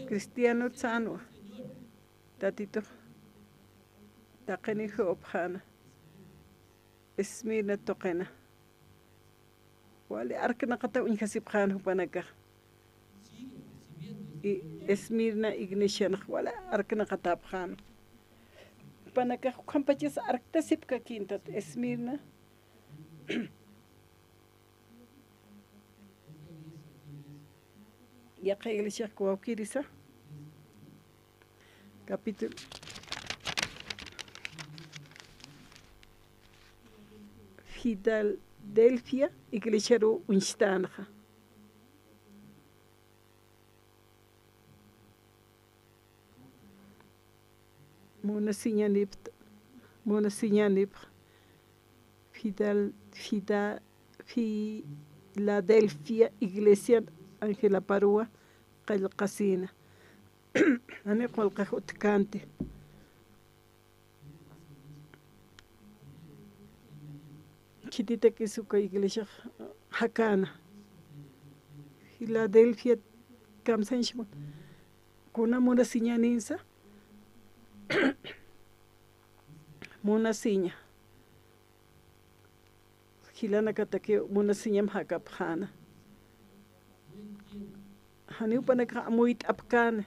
cristiano tzanwa tatito taqini hiwapqana Esmirna toqena wale arknaqata uñhasipqan hupanakaq y Esmirna iglesia wala arknaqatapqan hupanakaq qampachis arktasipqa quintat Esmirna yaqa iglesia wawqirisa capítulo Filadelfia iglesiaru unstanaqa Monasiñanip Filadelfia iglesia Ángela Parua qillqasina ani qolqa utkante kitita kisuka iglesia hakana Filadelfia kamsanshmun kuna monasiñaninsa monasiña hilana katake monasiñam hakapjana hani upanaka amuit apkana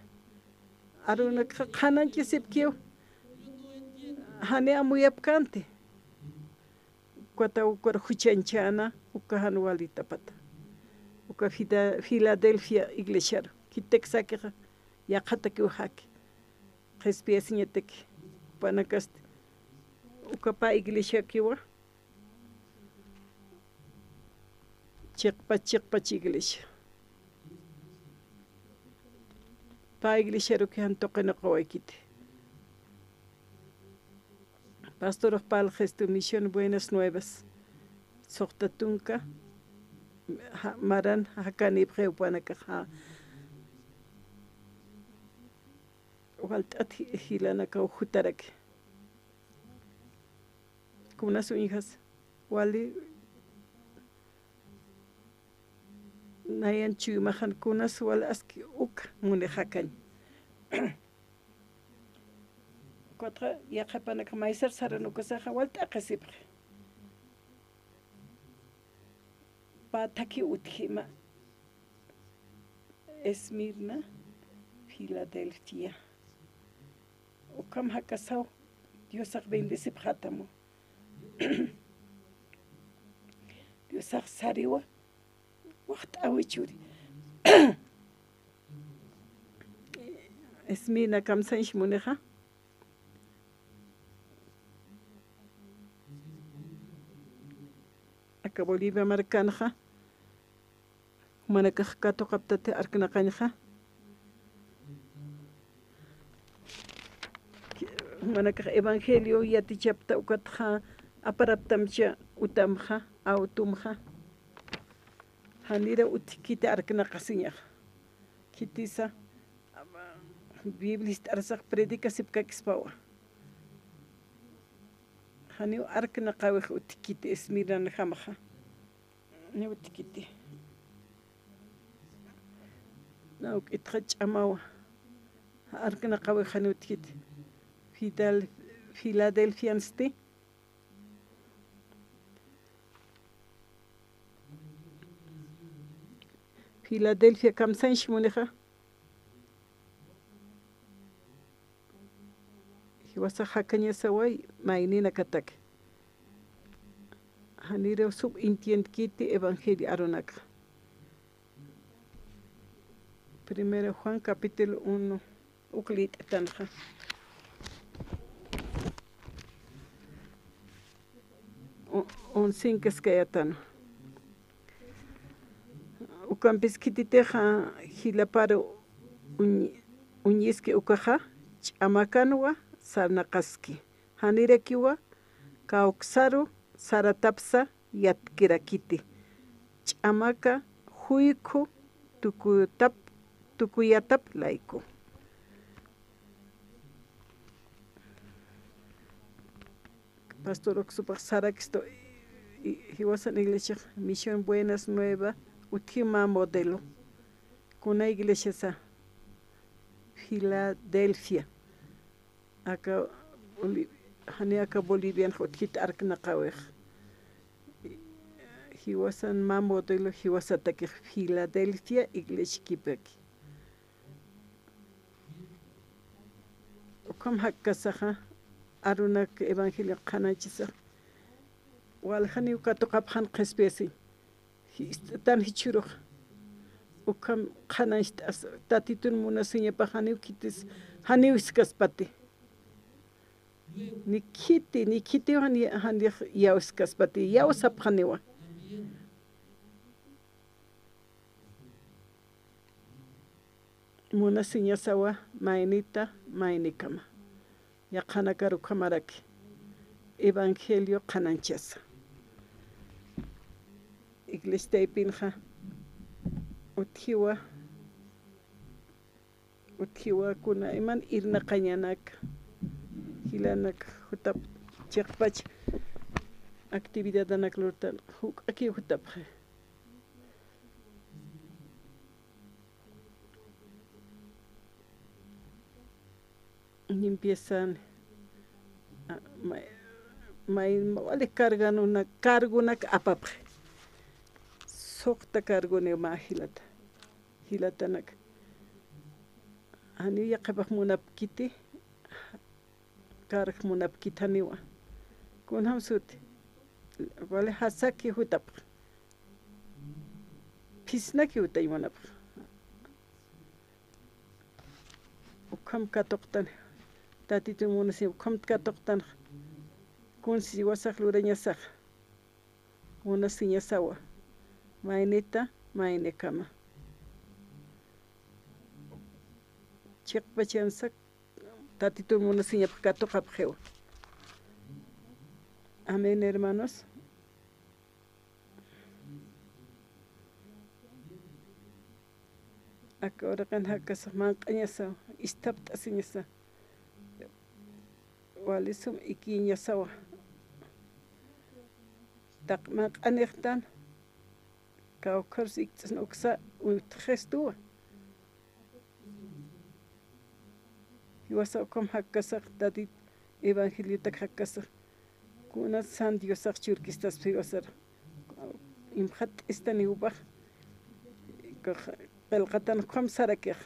aruna khananchi sipkiu hani amuyapkante kwata ukar huchanchana ukahan walita pata uka Filadelfia iglesia kiteksake yaqataki uhaki qespiasiñataki panakaste ukapa iglesia kiwa chiqpa iglesia pa iglesia ro que han toqena qawaykiti pastor pal gesto misión buenas nuevas soqtatunka maran hakani preupanaka ha waltat hilana ka hutaraki kuna su hijas wali nayan chumahan kuna su wal aski uk mune hakan kotra yaqapana ka maisar sarano ka sa walta qasibri pa taki uthima Esmirna Filadelfia ukam hakasau Dios bendice pratamo Dios sariwa waqt awichuri Esmirna kamsansh muneja aka Bolivia marcanja manaka kato kaptate arkna kanja manaka evangelio yati chapta ukatja aparaptamcha utamja autumja hanira utikita arkna qasiña kitisa biblist arsak predica sipkakispawa hani arkna qawi utikiti Esmirna jamja ni utikiti nauk itkhach amawa arkana qawi khanutkit Philadelphia sti Philadelphia kamsan shmuneja hiwasa hakanya sawai mainina katak hanire sub intient kiti evangelio aronaka. Primero Juan capítulo 1 uklit tanja on sinkes kayatan ukampis kititeja hilaparo uñiske ukaja chamakanwa sarnaqaski hanirekiwa kauksaru saratapsa yatkirakiti chamaka huyku tukuyatap laiku Pastor Oxupa Saraxto he was an iglesia Misión Buenas Nueva última modelo con una iglesia esa Filadelfia acá Bolivian hotkit arknaqaweh he was an modelo he was at Philadelphia iglesia kipek kom hakkasaha arunak evangelio qanachisa walhani ukatoqaphan qespesi tan hichuruk ukam qanashtas tatitun munasiña pahani kitis hani uskaspati nikiti hani yauskaspati yausapaniwa munasiña sawa mainita mainikama yaqanakaru kamaraki evangelio qananchasa iglesia ipinja uthiwa kuna iman irna qañanak hilanak hutap chiqpach actividad anak lurtan huk aquí hutap empiezan wale cargan una carguna apap sokta cargone ma hilatanak ani yaqabaq munap kiti karq munap kitaniwa kun hamsut wale hasaki hutap pisnaki utay munap ukam katoqtan tatitu munasi ukam katoqtan kun si wasak luraña sak munasiña sawa mainita mainekama chiqpachansak tatitu munasiña katoqapjewa. Amén, hermanos. Ahora kan hakas manqañasa istaptasiñasa walisum ikiñasawa taqmanq'aniqtan kawqars iktz'an uksa utqestuwa hiwasa ukum hakkasaq tatit evangeliotaq hakkasaq kuna san diosaq churkistas hiwasar imqat istaniwpaq qelqatan qam sarakiq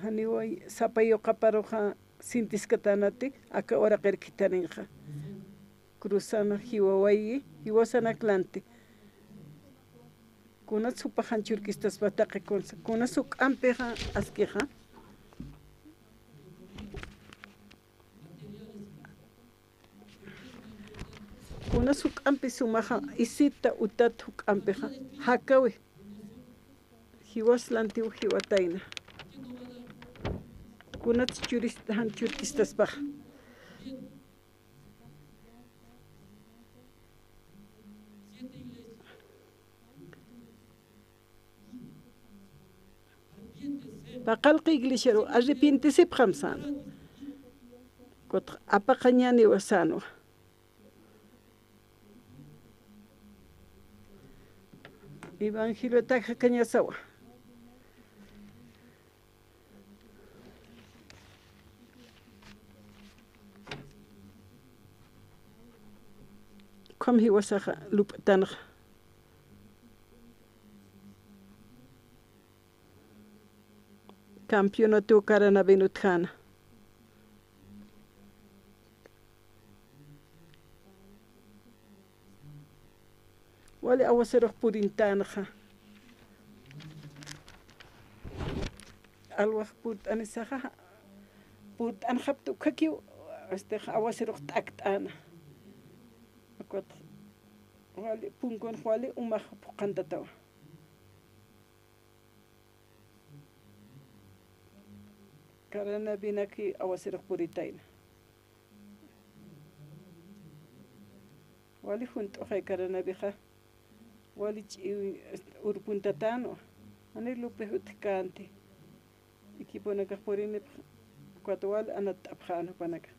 haniway sapayo qaparuqa sintiskatanati aka ora qerkitaninqa cruzana hiwawayi hiwasanaklanti kuna supahan churkistas pataqi kuna suk'ampiqa askiqa kuna suk'ampi sumaqa isita utat huk'ampiqa hakawi hiwaslantiw hiwatayna kunat churistahan churkistaspaq paqalqa iglesiaru arrepintisipqam sano kutqa apaqañaniwa sano evangelio taqa kañasawa Kam hiwasaja luptanja. Campeonato karana benutjana. Wali awasero purintanja. Alwaj put anisaja. Put anjaptu kakiu. Awasero taktana. Akwat. Wali punkon wali umah pukantatawa. Karena binaki awasirok puritain. Wali junto kay karena biha. Wali urpuntatano. Ani lupe hutkante. Equipo naga purini kwatwal anat abjano panaga.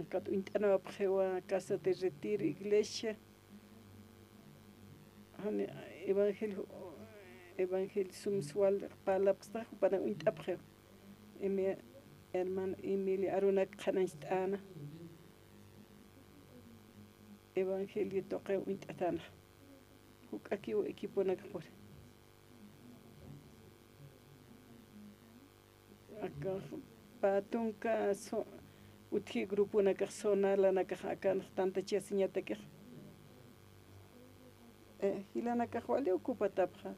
Kat intana abjewa casa de retiro iglesia. Hani evangelismo sual palapsta para un tapje mi hermano Emilia Aruna Khanastana evangelio toque un tatana huk aquí o equipo na por acá patunka so uti grupo na persona la na kan tanta chesiñata que hilana ka khwali ocupa tapja.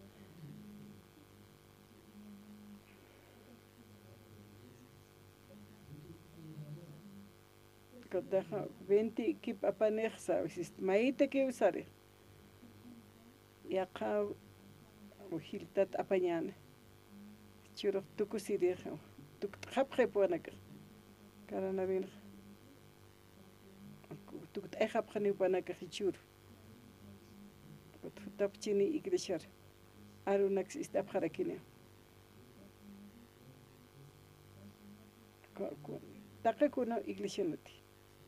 Kadaha 20 kip apanex sabes maite que usare ya ka uhiltat apañane churo tukusiri tuk khapre ponak karana bin tuk khapkhani ponak chur tapchini igreshar arunax istapharakine taque kuna iglesia nuti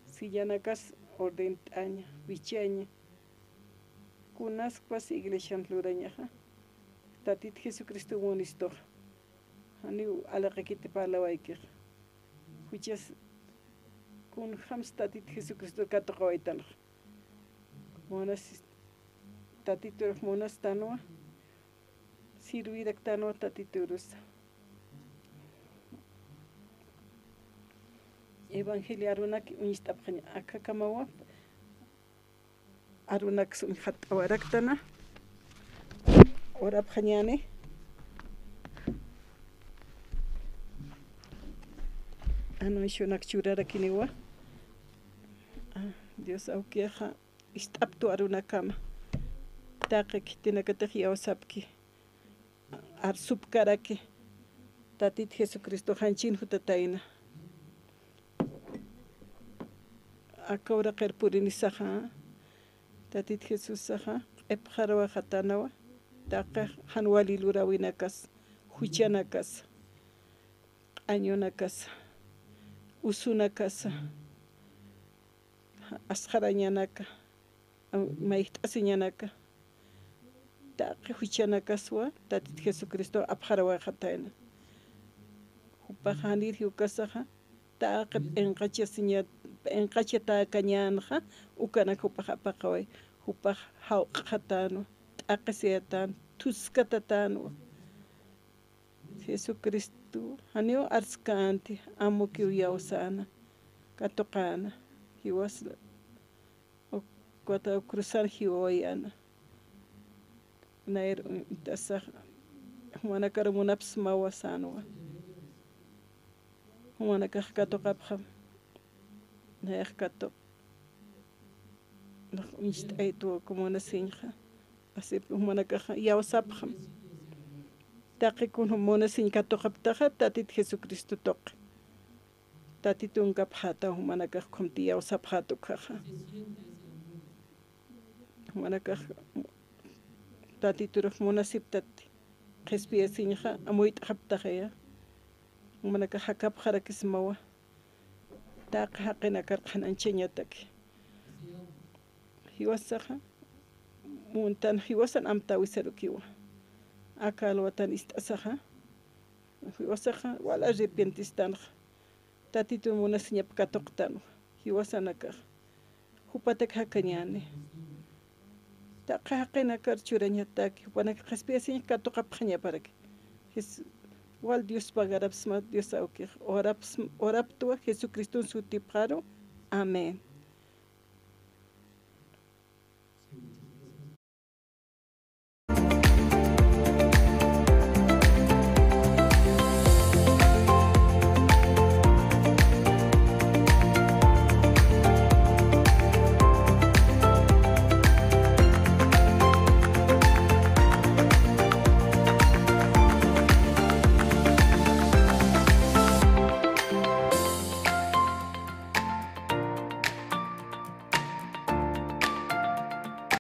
si yanakas orden aña vichaña kunas pas iglesia luraña tatit Jesucristo monisto hani ala qekite palawaikir huchas kun khams tatit Jesucristo katqawaitan monas tatitur monas tanwa sirvirak tanwa tatiturus Evangelio arunak unistapkhani aka kamawa arunak sun khat awaraktana orab khanyane ano shonak churara kiniwa Dios aukeja istaptu arunakama taqik tinakataq yawsapki arsupkaraki tatit Jesucristo hanchin hutatayna akawra qerpurinisaja tatit Jesús saja epjarwa hatanawa taqa hanwali lurawinakas huchanakas añonakas usunakas asjarañanaka maitasiñanaka taqa huchanakaswa tatit Jesucristo apjarwa hatayna hupajanir hukasaja taqa enqachasiña enqachata kañanja ukana hupaqapaqaway hupaq hawqatano taqasiatan tuskatatano Jesucristo hanio arskanti amukiu yawsana katoqana he was kota cruzar hiwoyana nair tasah humana karamunaps mawasanwa humana katoqapqa nair kato Aitu como una sinja así humana caja yawsapqa taqi kun humana sinja toqaptaqa tatit Jesucristo toq tatitun kapjata humana caja kumti yawsapqa tuqaqa humana caja tatituraq munasiptati qespia sinja amuit qaptaqa humana caja kapjara kismawa taqa haqina karqan anchañataki hiwasaja muntan hiwasan amtawisarukiwa akalwatan istasaja hiwasaja wala arrepientistan tatitun munasiñap katoqtan hiwasanaka Hupatek hakanyane. Takahakena karchurañataki. Hupanak kaspiasin katoqapqaña parak. Wal Dios pagarapsma Dios auki. Oraptua Jesucristo su tiparo. Amén.